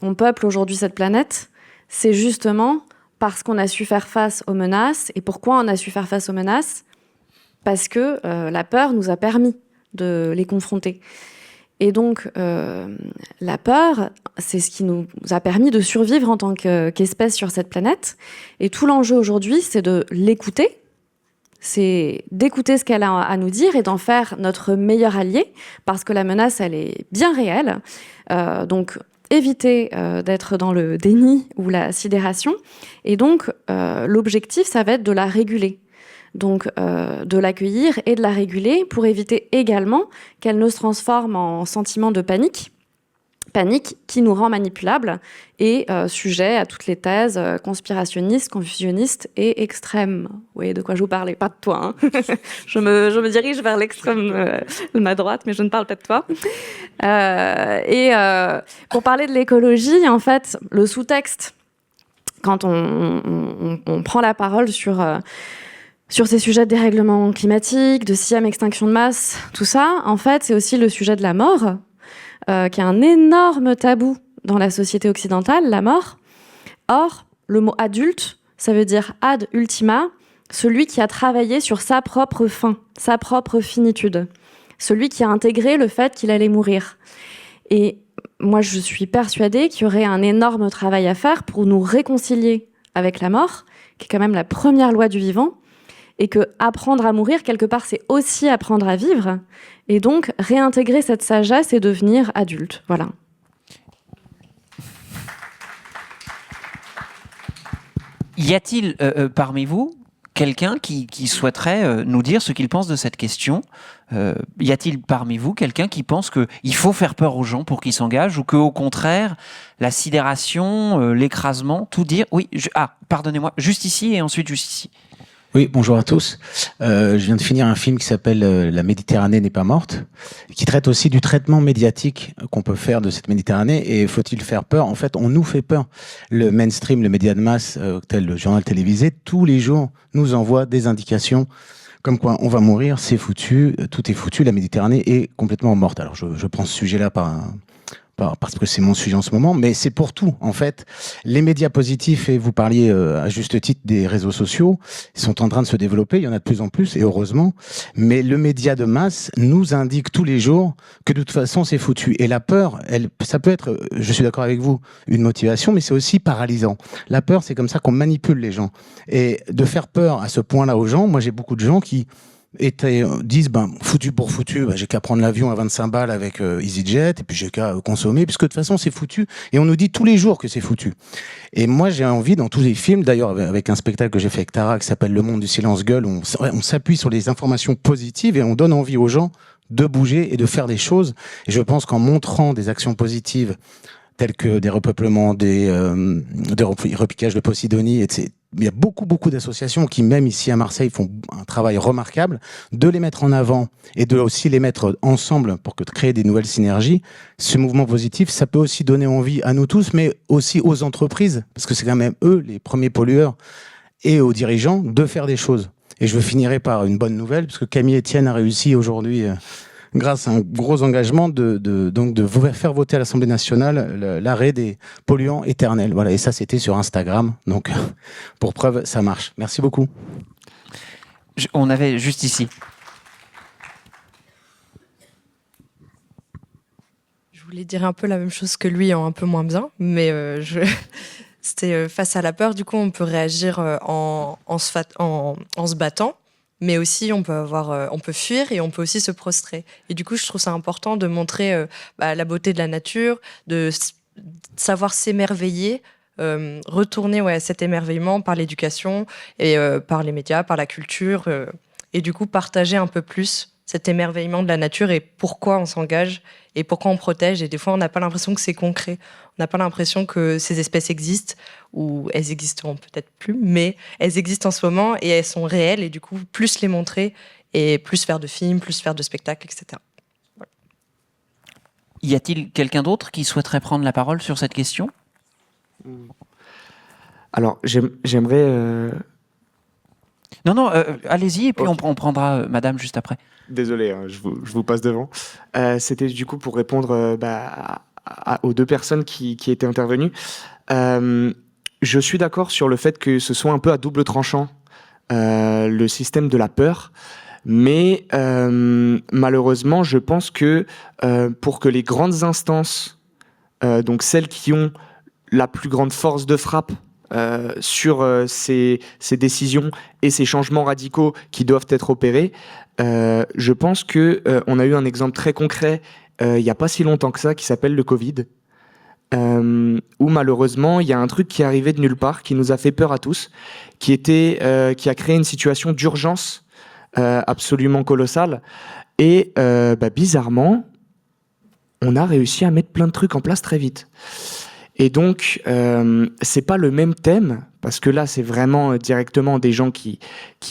on peuple aujourd'hui cette planète, c'est justement parce qu'on a su faire face aux menaces. Et pourquoi on a su faire face aux menaces? Parce que la peur nous a permis de les confronter. Et donc, la peur, c'est ce qui nous a permis de survivre en tant qu'espèce sur cette planète. Et tout l'enjeu aujourd'hui, c'est de l'écouter, c'est d'écouter ce qu'elle a à nous dire et d'en faire notre meilleur allié, parce que la menace, elle est bien réelle. Donc, éviter d'être dans le déni ou la sidération. Et donc, l'objectif, ça va être de la réguler. Donc, de l'accueillir et de la réguler pour éviter également qu'elle ne se transforme en sentiment de panique. Panique qui nous rend manipulables et sujet à toutes les thèses conspirationnistes, confusionnistes et extrêmes. Oui, de quoi je vous parlais, pas de toi. Hein. je me dirige vers l'extrême de ma droite, mais je ne parle pas de toi. Pour parler de l'écologie, en fait, le sous-texte, quand on prend la parole sur ces sujets de dérèglement climatique, de 6e extinction de masse, tout ça, en fait, c'est aussi le sujet de la mort, qui est un énorme tabou dans la société occidentale, la mort. Or, le mot adulte, ça veut dire ad ultima, celui qui a travaillé sur sa propre fin, sa propre finitude, celui qui a intégré le fait qu'il allait mourir. Et moi, je suis persuadée qu'il y aurait un énorme travail à faire pour nous réconcilier avec la mort, qui est quand même la première loi du vivant, et que apprendre à mourir, quelque part, c'est aussi apprendre à vivre, et donc réintégrer cette sagesse et devenir adulte. Voilà. Y a-t-il parmi vous quelqu'un qui souhaiterait nous dire ce qu'il pense de cette question? Y a-t-il parmi vous quelqu'un qui pense qu'il faut faire peur aux gens pour qu'ils s'engagent, ou qu'au contraire, la sidération, l'écrasement, tout dire... Oui, pardonnez-moi, juste ici et ensuite juste ici. Oui, bonjour à tous. Je viens de finir un film qui s'appelle La Méditerranée n'est pas morte, qui traite aussi du traitement médiatique qu'on peut faire de cette Méditerranée. Et faut-il faire peur? En fait, on nous fait peur. Le mainstream, le média de masse, tel le journal télévisé, tous les jours nous envoie des indications comme quoi on va mourir, c'est foutu, tout est foutu, la Méditerranée est complètement morte. Alors je prends ce sujet-là parce que c'est mon sujet en ce moment, mais c'est pour tout, en fait. Les médias positifs, et vous parliez à juste titre des réseaux sociaux, ils sont en train de se développer, il y en a de plus en plus, et heureusement, mais le média de masse nous indique tous les jours que de toute façon, c'est foutu. Et la peur, ça peut être, je suis d'accord avec vous, une motivation, mais c'est aussi paralysant. La peur, c'est comme ça qu'on manipule les gens. Et de faire peur à ce point-là aux gens, moi j'ai beaucoup de gens qui disent foutu pour foutu, j'ai qu'à prendre l'avion à 25 balles avec EasyJet et puis j'ai qu'à consommer, puisque de toute façon c'est foutu, et on nous dit tous les jours que c'est foutu. Et moi j'ai envie, dans tous les films, d'ailleurs avec un spectacle que j'ai fait avec Tara qui s'appelle Le Monde du Silence Gueule, on s'appuie sur les informations positives et on donne envie aux gens de bouger et de faire des choses. Et je pense qu'en montrant des actions positives tels que des repeuplements, des repiquages de Posidonie, etc. Il y a beaucoup d'associations qui, même ici à Marseille, font un travail remarquable. De les mettre en avant et de aussi les mettre ensemble pour créer des nouvelles synergies. Ce mouvement positif, ça peut aussi donner envie à nous tous, mais aussi aux entreprises, parce que c'est quand même eux les premiers pollueurs, et aux dirigeants de faire des choses. Et je finirai par une bonne nouvelle, parce que Camille Etienne a réussi aujourd'hui, grâce à un gros engagement, de faire voter à l'Assemblée nationale l'arrêt des polluants éternels. Voilà, et ça, c'était sur Instagram. Donc, pour preuve, ça marche. Merci beaucoup. On avait juste ici. Je voulais dire un peu la même chose que lui, en un peu moins bien, mais c'était face à la peur. Du coup, on peut réagir en se battant. Mais aussi, on peut fuir et on peut aussi se prostrer. Et du coup, je trouve ça important de montrer la beauté de la nature, de savoir s'émerveiller, retourner à cet émerveillement par l'éducation et par les médias, par la culture, et du coup partager un peu plus cet émerveillement de la nature et pourquoi on s'engage et pourquoi on protège. Et des fois, on n'a pas l'impression que c'est concret. On n'a pas l'impression que ces espèces existent, ou elles existeront peut-être plus, mais elles existent en ce moment et elles sont réelles. Et du coup, plus les montrer et plus faire de films, plus faire de spectacles, etc. Voilà. Y a-t-il quelqu'un d'autre qui souhaiterait prendre la parole sur cette question ? Alors, j'aimerais... Non, allez-y, et puis on prendra Madame juste après. Désolé, hein, je vous passe devant. C'était du coup pour répondre aux deux personnes qui étaient intervenues. Je suis d'accord sur le fait que ce soit un peu à double tranchant, le système de la peur. Mais malheureusement, je pense que pour que les grandes instances, donc celles qui ont la plus grande force de frappe sur ces décisions et ces changements radicaux qui doivent être opérés, je pense qu'on a eu un exemple très concret il n'y a pas si longtemps que ça qui s'appelle le Covid, où malheureusement il y a un truc qui est arrivé de nulle part, qui nous a fait peur à tous, qui a créé une situation d'urgence absolument colossale et bizarrement on a réussi à mettre plein de trucs en place très vite. Et donc, c'est pas le même thème, parce que là, c'est vraiment directement des gens qui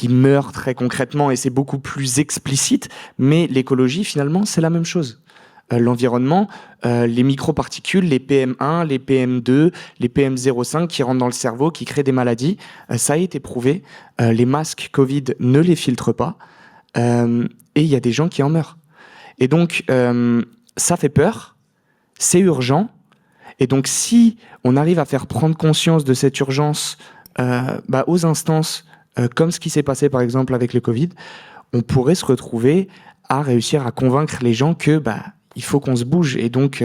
meurent très concrètement et c'est beaucoup plus explicite, mais l'écologie, finalement, c'est la même chose. L'environnement, les microparticules, les PM1, les PM2, les PM0,5 qui rentrent dans le cerveau, qui créent des maladies, ça a été prouvé. Les masques Covid ne les filtrent pas, et il y a des gens qui en meurent. Et donc, ça fait peur, c'est urgent. Et donc, si on arrive à faire prendre conscience de cette urgence aux instances, comme ce qui s'est passé par exemple avec le Covid, on pourrait se retrouver à réussir à convaincre les gens que il faut qu'on se bouge. Et donc,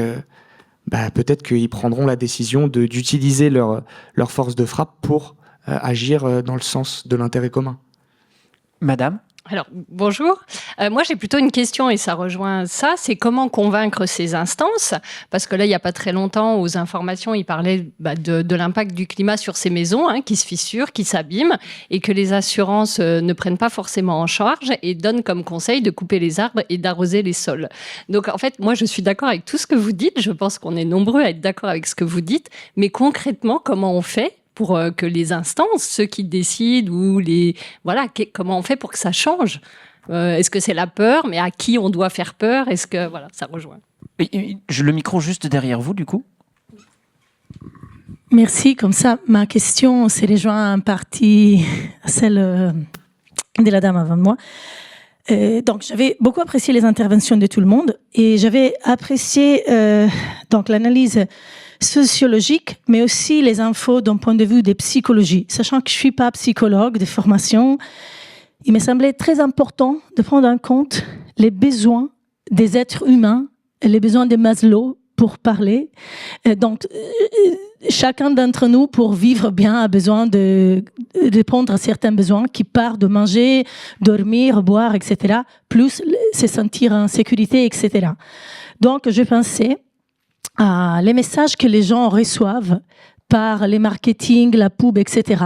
peut-être qu'ils prendront la décision d'utiliser leur force de frappe pour agir dans le sens de l'intérêt commun. Madame ? Alors, bonjour. Moi, j'ai plutôt une question et ça rejoint ça. C'est comment convaincre ces instances ? Parce que là, il n'y a pas très longtemps, aux informations, ils parlaient de l'impact du climat sur ces maisons qui se fissurent, qui s'abîment et que les assurances ne prennent pas forcément en charge et donnent comme conseil de couper les arbres et d'arroser les sols. Donc, en fait, moi, je suis d'accord avec tout ce que vous dites. Je pense qu'on est nombreux à être d'accord avec ce que vous dites. Mais concrètement, comment on fait pour que les instances, ceux qui décident, ou comment on fait pour que ça change ? Est-ce que c'est la peur ? Mais à qui on doit faire peur ? Est-ce que ça rejoint ? Le micro juste derrière vous, du coup. Merci. Comme ça, ma question se rejoint en partie à celle de la dame avant moi. Donc, j'avais beaucoup apprécié les interventions de tout le monde et j'avais apprécié donc l'analyse sociologique, mais aussi les infos d'un point de vue de psychologie. Sachant que je ne suis pas psychologue de formation, il me semblait très important de prendre en compte les besoins des êtres humains, les besoins de Maslow pour parler. Donc, chacun d'entre nous, pour vivre bien, a besoin de répondre à certains besoins qui partent de manger, dormir, boire, etc., plus se sentir en sécurité, etc. Donc, je pensais les messages que les gens reçoivent par les marketing, la pub, etc.,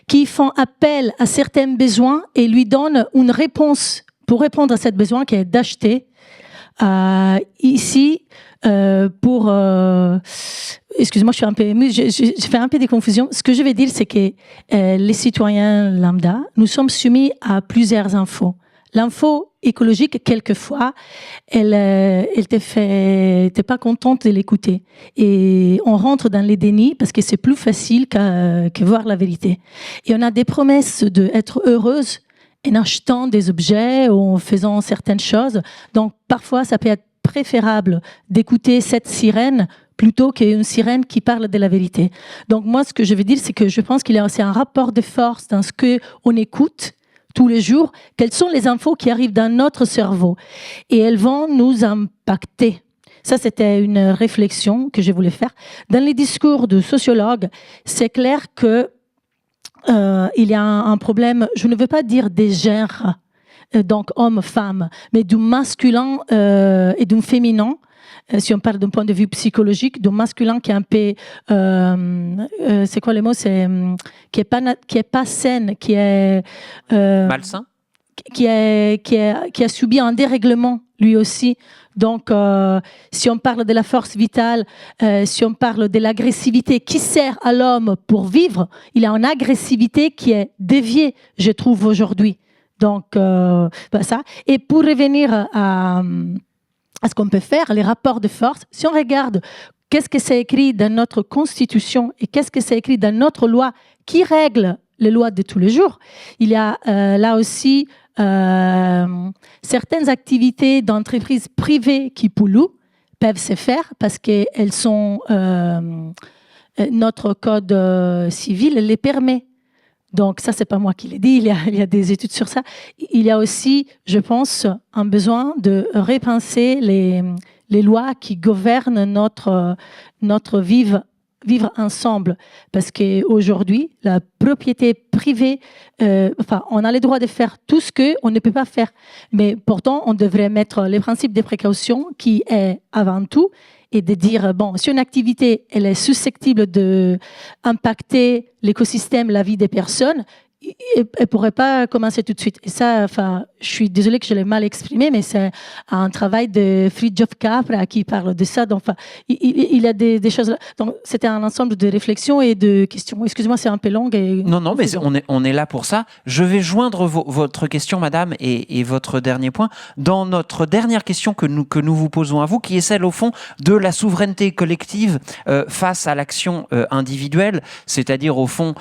qui font appel à certains besoins et lui donnent une réponse pour répondre à ce besoin qui est d'acheter ici pour... excusez-moi, je suis un peu émue, je fais un peu de confusion. Ce que je vais dire, c'est que les citoyens lambda, nous sommes soumis à plusieurs infos. L'info écologique, quelquefois, t'es pas contente de l'écouter. Et on rentre dans les dénis parce que c'est plus facile que voir la vérité. Et on a des promesses d'être heureuse en achetant des objets ou en faisant certaines choses. Donc, parfois, ça peut être préférable d'écouter cette sirène plutôt qu'une sirène qui parle de la vérité. Donc, moi, ce que je veux dire, c'est que je pense qu'il y a aussi un rapport de force dans ce qu'on écoute tous les jours, quelles sont les infos qui arrivent dans notre cerveau et elles vont nous impacter. Ça, c'était une réflexion que je voulais faire. Dans les discours de sociologues, c'est clair que il y a un problème, je ne veux pas dire des genres, donc homme-femme, mais du masculin et du féminin. Si on parle d'un point de vue psychologique, du masculin qui est un peu, c'est quoi le mot, c'est qui est pas saine, qui est malsain, qui a subi un dérèglement lui aussi. Donc, si on parle de la force vitale, si on parle de l'agressivité qui sert à l'homme pour vivre, il y a une agressivité qui est déviée, je trouve, aujourd'hui. Donc, ça. Et pour revenir à ce qu'on peut faire, les rapports de force, si on regarde qu'est-ce que c'est écrit dans notre Constitution et qu'est-ce que c'est écrit dans notre loi qui règle les lois de tous les jours, il y a là aussi certaines activités d'entreprises privées qui polluent peuvent se faire parce qu'elles sont notre code civil les permet. Donc ça, c'est pas moi qui l'ai dit, il y a des études sur ça. Il y a aussi, je pense, un besoin de repenser les lois qui gouvernent notre vivre ensemble. Parce qu'aujourd'hui, la propriété privée, on a le droit de faire tout ce qu'on ne peut pas faire. Mais pourtant, on devrait mettre les principes de précaution qui est avant tout et de dire, bon, si une activité elle est susceptible d'impacter l'écosystème, la vie des personnes, elle ne pourrait pas commencer tout de suite. Et ça, je suis désolée que je l'ai mal exprimé, mais c'est un travail de Fritjof Capra qui parle de ça. Donc, il y a des choses là. Donc, c'était un ensemble de réflexions et de questions. Excusez-moi, c'est un peu long. Non, mais on est là pour ça. Je vais joindre votre question, madame, et votre dernier point dans notre dernière question que nous vous posons à vous, qui est celle, au fond, de la souveraineté collective face à l'action individuelle. C'est-à-dire, au fond,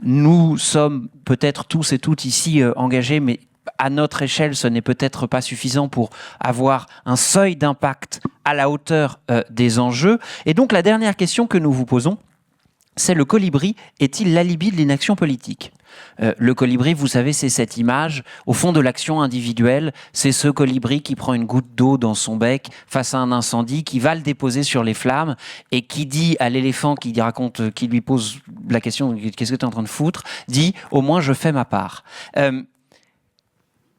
nous sommes peut-être tous et toutes ici engagés, mais à notre échelle, ce n'est peut-être pas suffisant pour avoir un seuil d'impact à la hauteur des enjeux. Et donc, la dernière question que nous vous posons, c'est: le colibri est-il l'alibi de l'inaction politique ? Le colibri, vous savez, c'est cette image, au fond, de l'action individuelle. C'est ce colibri qui prend une goutte d'eau dans son bec face à un incendie, qui va le déposer sur les flammes et qui dit à l'éléphant qui lui pose la question « Qu'est-ce que tu es en train de foutre ?» dit « Au moins, je fais ma part ».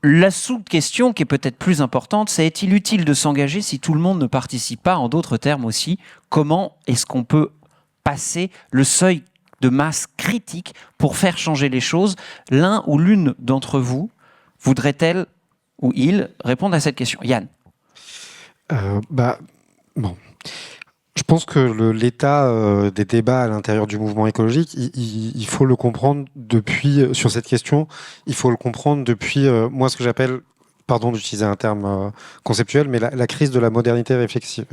La sous-question, qui est peut-être plus importante, c'est: est-il utile de s'engager si tout le monde ne participe pas ? En d'autres termes aussi, comment est-ce qu'on peut passer le seuil de masse critique pour faire changer les choses? L'un ou l'une d'entre vous voudrait-elle ou il répondre à cette question? Yann. Bon. Je pense que l'état des débats à l'intérieur du mouvement écologique, il faut le comprendre sur cette question, il faut le comprendre depuis, moi, ce que j'appelle, pardon d'utiliser un terme conceptuel, mais la crise de la modernité réflexive.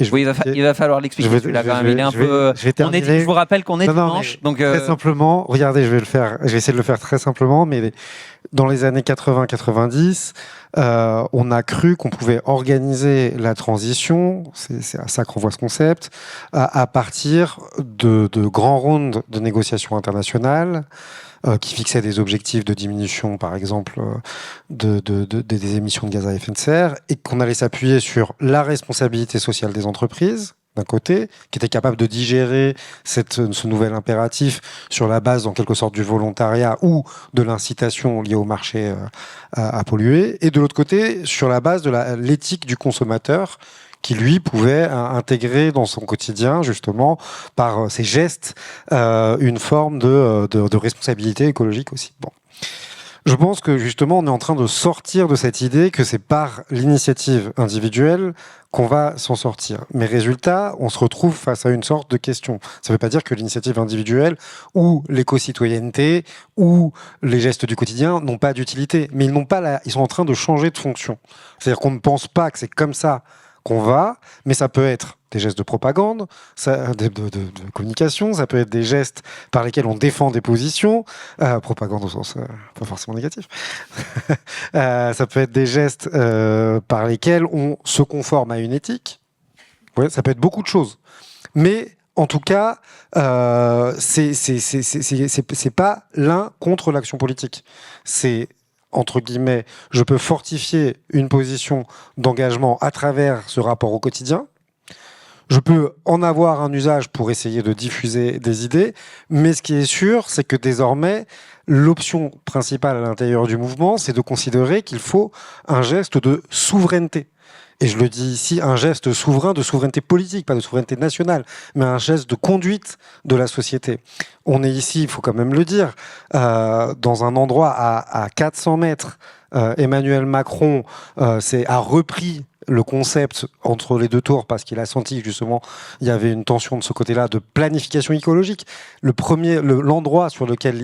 Et il va falloir l'expliquer. Je vous rappelle qu'on est dimanche. Donc très simplement, regardez, je vais essayer de le faire très simplement, mais dans les années 80-90, on a cru qu'on pouvait organiser la transition, c'est à ça qu'on voit ce concept, à partir de grands rounds de négociations internationales, qui fixait des objectifs de diminution, par exemple, des émissions de gaz à effet de serre, et qu'on allait s'appuyer sur la responsabilité sociale des entreprises, d'un côté, qui était capable de digérer ce nouvel impératif sur la base, en quelque sorte, du volontariat ou de l'incitation liée au marché à polluer, et de l'autre côté, sur la base de l'éthique du consommateur, qui lui pouvait intégrer dans son quotidien, justement, par ses gestes, une forme de responsabilité écologique aussi. Bon. Je pense que justement, on est en train de sortir de cette idée que c'est par l'initiative individuelle qu'on va s'en sortir. Mais résultat, on se retrouve face à une sorte de question. Ça ne veut pas dire que l'initiative individuelle ou l'éco-citoyenneté ou les gestes du quotidien n'ont pas d'utilité. Mais ils sont en train de changer de fonction. C'est-à-dire qu'on ne pense pas que c'est comme ça qu'on va, mais ça peut être des gestes de propagande, de communication, ça peut être des gestes par lesquels on défend des positions, propagande au sens pas forcément négatif, ça peut être des gestes par lesquels on se conforme à une éthique, ouais, ça peut être beaucoup de choses, mais en tout cas, c'est pas l'un contre l'action politique, c'est entre guillemets, je peux fortifier une position d'engagement à travers ce rapport au quotidien. Je peux en avoir un usage pour essayer de diffuser des idées, mais ce qui est sûr, c'est que désormais, l'option principale à l'intérieur du mouvement, c'est de considérer qu'il faut un geste de souveraineté. Et je le dis ici, un geste souverain, de souveraineté politique, pas de souveraineté nationale, mais un geste de conduite de la société. On est ici, il faut quand même le dire, dans un endroit à 400 mètres. Emmanuel Macron a repris le concept entre les deux tours parce qu'il a senti que justement il y avait une tension de ce côté-là de planification écologique. L'endroit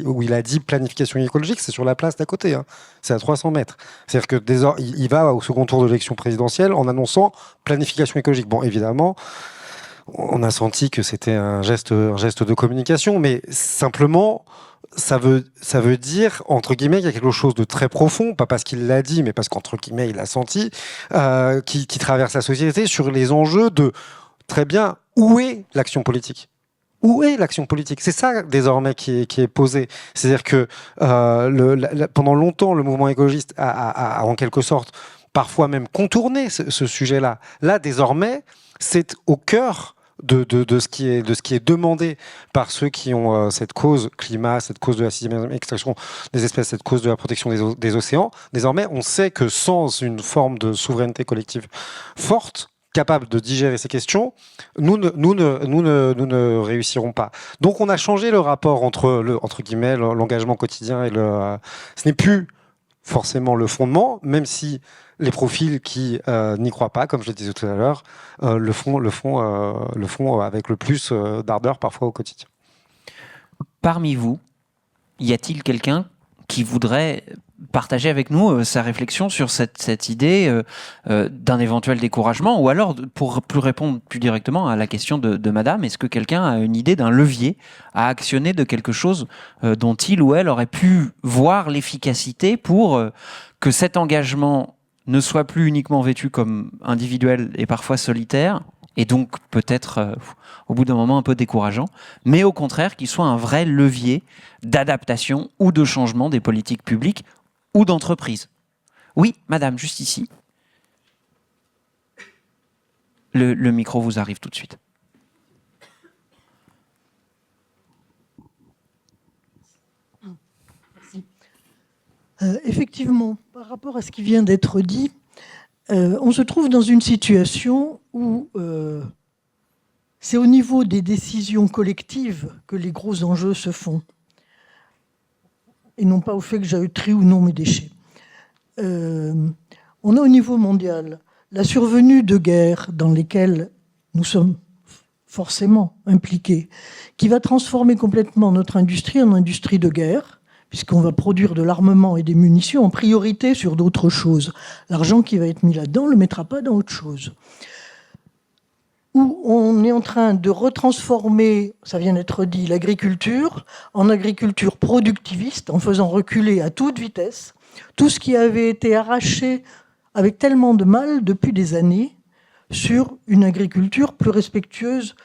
où il a dit planification écologique, c'est sur la place d'à côté. Hein. C'est à 300 mètres. C'est-à-dire que il va au second tour de l'élection présidentielle en annonçant planification écologique. Bon, évidemment, on a senti que c'était un geste de communication, mais simplement, ça veut dire, entre guillemets, qu'il y a quelque chose de très profond, pas parce qu'il l'a dit, mais parce qu'entre guillemets, il l'a senti, qui traverse la société sur les enjeux de, très bien, où est l'action politique ? Où est l'action politique ? C'est ça, désormais, qui est posé. C'est-à-dire que pendant longtemps, le mouvement écologiste a en quelque sorte, parfois même contourné ce sujet-là. Là, désormais, c'est au cœur de ce qui est demandé par ceux qui ont cette cause climat, cette cause de la 6e extraction des espèces, cette cause de la protection des océans. Désormais, on sait que sans une forme de souveraineté collective forte, capable de digérer ces questions, nous ne réussirons pas. Donc on a changé le rapport entre guillemets, l'engagement quotidien et ce n'est plus forcément le fondement, même si les profils qui n'y croient pas, comme je le disais tout à l'heure, le font avec le plus d'ardeur parfois au quotidien. Parmi vous, y a-t-il quelqu'un qui voudrait partager avec nous sa réflexion sur cette idée d'un éventuel découragement, ou alors, pour répondre plus directement à la question de Madame, est-ce que quelqu'un a une idée d'un levier à actionner de quelque chose dont il ou elle aurait pu voir l'efficacité pour que cet engagement ne soit plus uniquement vécu comme individuel et parfois solitaire, et donc peut-être au bout d'un moment un peu décourageant, mais au contraire qu'il soit un vrai levier d'adaptation ou de changement des politiques publiques ou d'entreprise. Oui, madame, juste ici. Le micro vous arrive tout de suite. Effectivement, par rapport à ce qui vient d'être dit, on se trouve dans une situation où c'est au niveau des décisions collectives que les gros enjeux se font, et non pas au fait que je trie ou non mes déchets. On a au niveau mondial la survenue de guerres dans lesquelles nous sommes forcément impliqués, qui va transformer complètement notre industrie en industrie de guerre, puisqu'on va produire de l'armement et des munitions en priorité sur d'autres choses. L'argent qui va être mis là-dedans ne le mettra pas dans autre chose. Où on est en train de retransformer, ça vient d'être dit, l'agriculture en agriculture productiviste, en faisant reculer à toute vitesse tout ce qui avait été arraché avec tellement de mal depuis des années sur une agriculture plus respectueuse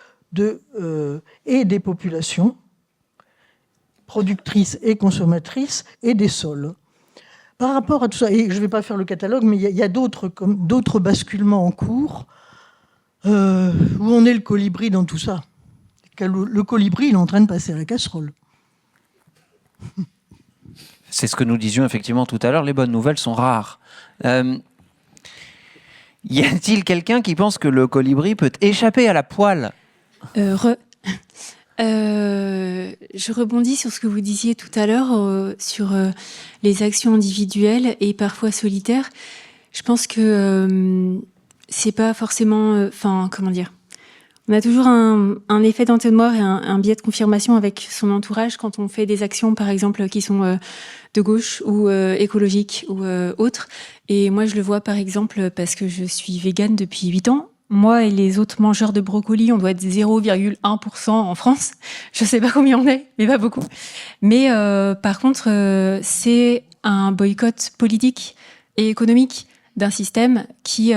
et des populations, productrices et consommatrices, et des sols. Par rapport à tout ça, et je ne vais pas faire le catalogue, mais il y a d'autres basculements en cours, où on est le colibri dans tout ça. Le colibri, il est en train de passer à la casserole. C'est ce que nous disions effectivement tout à l'heure, les bonnes nouvelles sont rares. Y a-t-il quelqu'un qui pense que le colibri peut échapper à la poêle ? Je rebondis sur ce que vous disiez tout à l'heure, sur les actions individuelles et parfois solitaires. Je pense que c'est pas forcément... comment dire ? On a toujours un effet d'entonnoir et un biais de confirmation avec son entourage quand on fait des actions, par exemple, qui sont de gauche ou écologiques ou autres. Et moi, je le vois, par exemple, parce que je suis végane depuis 8 ans. Moi et les autres mangeurs de brocolis, on doit être 0,1% en France. Je sais pas combien on est, mais pas beaucoup. Mais par contre, c'est un boycott politique et économique d'un système qui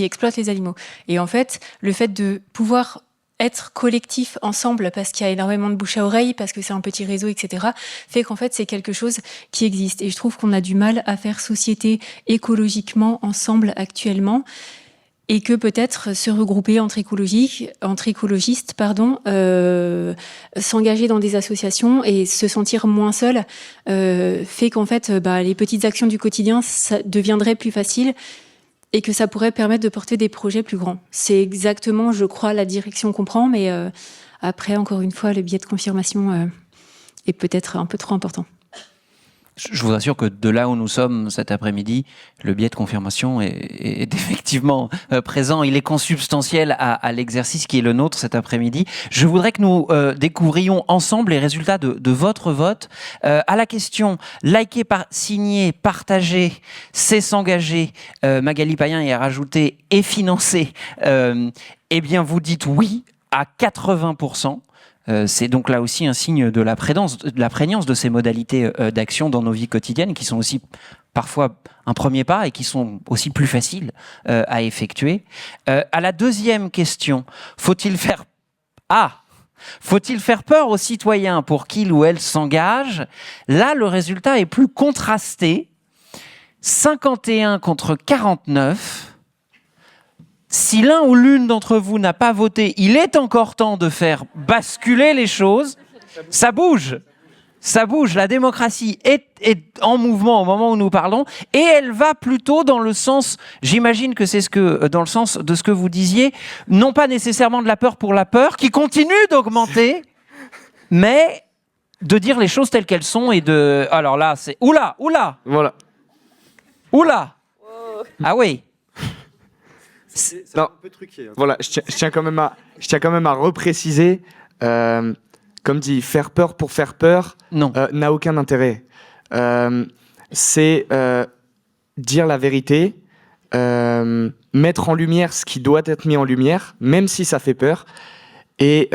exploite les animaux. Et en fait, le fait de pouvoir être collectif ensemble, parce qu'il y a énormément de bouche à oreille, parce que c'est un petit réseau, etc., fait qu'en fait, c'est quelque chose qui existe. Et je trouve qu'on a du mal à faire société écologiquement ensemble actuellement. et que peut-être se regrouper entre écologistes, s'engager dans des associations et se sentir moins seul, fait qu'en fait, les petites actions du quotidien, ça deviendrait plus facile et que ça pourrait permettre de porter des projets plus grands. C'est exactement, je crois, la direction qu'on prend, mais après, encore une fois, le biais de confirmation est peut-être un peu trop important. Je vous assure que de là où nous sommes cet après-midi, le biais de confirmation est effectivement présent. Il est consubstantiel à l'exercice qui est le nôtre cet après-midi. Je voudrais que nous découvrions ensemble les résultats de votre vote. À la question « Liker, signer, partager, c'est s'engager », Magali Payen y a rajouté « et financer », eh bien vous dites oui à 80%. C'est donc là aussi un signe de la prégnance de ces modalités d'action dans nos vies quotidiennes qui sont aussi parfois un premier pas et qui sont aussi plus faciles à effectuer. À la deuxième question, faut-il faire peur aux citoyens pour qu'il ou elle s'engage? Là, le résultat est plus contrasté. 51 contre 49. Si l'un ou l'une d'entre vous n'a pas voté, il est encore temps de faire basculer les choses. Ça bouge. La démocratie est en mouvement au moment où nous parlons et elle va plutôt dans le sens, j'imagine que c'est dans le sens de ce que vous disiez, non pas nécessairement de la peur pour la peur, qui continue d'augmenter, mais de dire les choses telles qu'elles sont et de... Alors là, c'est... Oula. Voilà. Oula. Ah oui. C'est un peu truqué. Voilà, je tiens quand même à repréciser, comme dit, faire peur pour faire peur n'a aucun intérêt. C'est dire la vérité, mettre en lumière ce qui doit être mis en lumière, même si ça fait peur. Et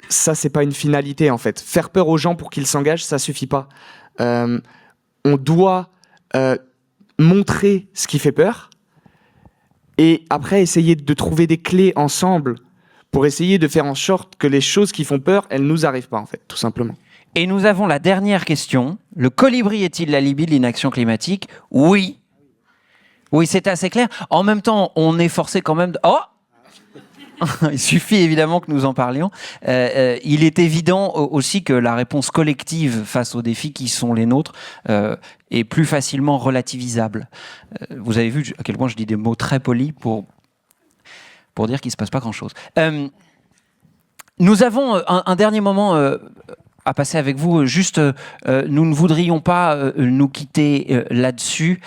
ça, c'est pas une finalité en fait. Faire peur aux gens pour qu'ils s'engagent, ça suffit pas. On doit montrer ce qui fait peur. Et après, essayer de trouver des clés ensemble pour essayer de faire en sorte que les choses qui font peur, elles ne nous arrivent pas, en fait, tout simplement. Et nous avons la dernière question. Le colibri est-il l'alibi de l'inaction climatique? Oui. Oui, c'est assez clair. En même temps, on est forcé quand même... Oh il suffit évidemment que nous en parlions. Il est évident aussi que la réponse collective face aux défis qui sont les nôtres est plus facilement relativisable. Vous avez vu à quel point je dis des mots très polis pour dire qu'il ne se passe pas grand-chose. Nous avons un dernier moment à passer avec vous. Juste, nous ne voudrions pas nous quitter là-dessus.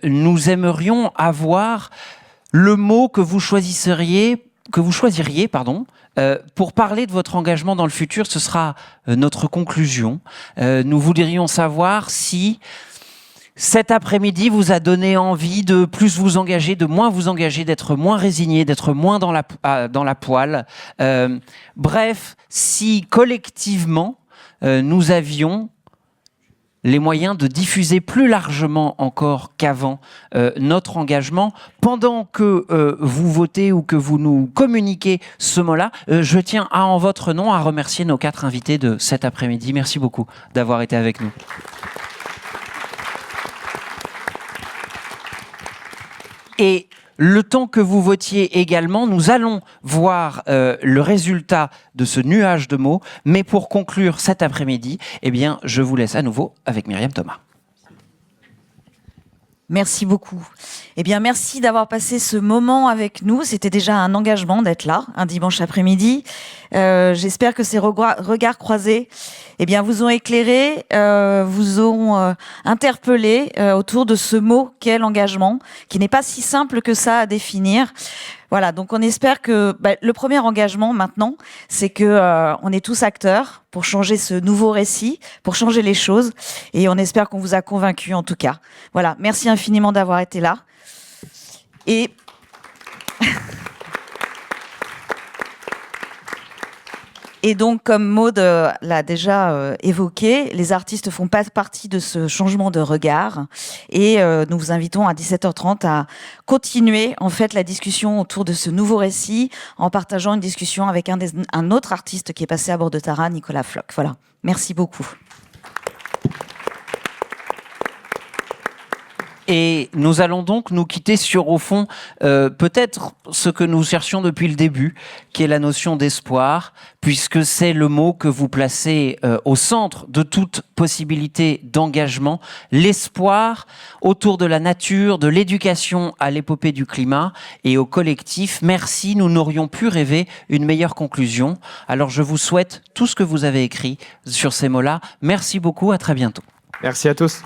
Nous aimerions avoir le mot que vous choisiriez, pour parler de votre engagement dans le futur. Ce sera notre conclusion. Nous voudrions savoir si cet après-midi vous a donné envie de plus vous engager, de moins vous engager, d'être moins résigné, d'être moins dans la poêle. Bref, si collectivement nous avions les moyens de diffuser plus largement encore qu'avant notre engagement. Pendant que vous votez ou que vous nous communiquez ce mot-là, je tiens en votre nom à remercier nos 4 invités de cet après-midi. Merci beaucoup d'avoir été avec nous. Et le temps que vous votiez également, nous allons voir le résultat de ce nuage de mots. Mais pour conclure cet après-midi, eh bien, je vous laisse à nouveau avec Myriam Thomas. Merci beaucoup. Eh bien, merci d'avoir passé ce moment avec nous. C'était déjà un engagement d'être là, un dimanche après-midi. J'espère que ces regards croisés vous ont éclairé, vous ont interpellé autour de ce mot qu'est l'engagement, qui n'est pas si simple que ça à définir. Voilà, donc on espère que le premier engagement maintenant, c'est que on est tous acteurs pour changer ce nouveau récit, pour changer les choses, et on espère qu'on vous a convaincus en tout cas. Voilà, merci infiniment d'avoir été là. Et donc, comme Maud l'a déjà évoqué, les artistes font pas partie de ce changement de regard. Et nous vous invitons à 17h30 à continuer en fait la discussion autour de ce nouveau récit en partageant une discussion avec un autre artiste qui est passé à bord de Tara, Nicolas Floch. Voilà, merci beaucoup. Et nous allons donc nous quitter sur, au fond, peut-être ce que nous cherchions depuis le début, qui est la notion d'espoir, puisque c'est le mot que vous placez au centre de toute possibilité d'engagement, l'espoir autour de la nature, de l'éducation à l'épopée du climat et au collectif. Merci, nous n'aurions pu rêver une meilleure conclusion. Alors je vous souhaite tout ce que vous avez écrit sur ces mots-là. Merci beaucoup, à très bientôt. Merci à tous.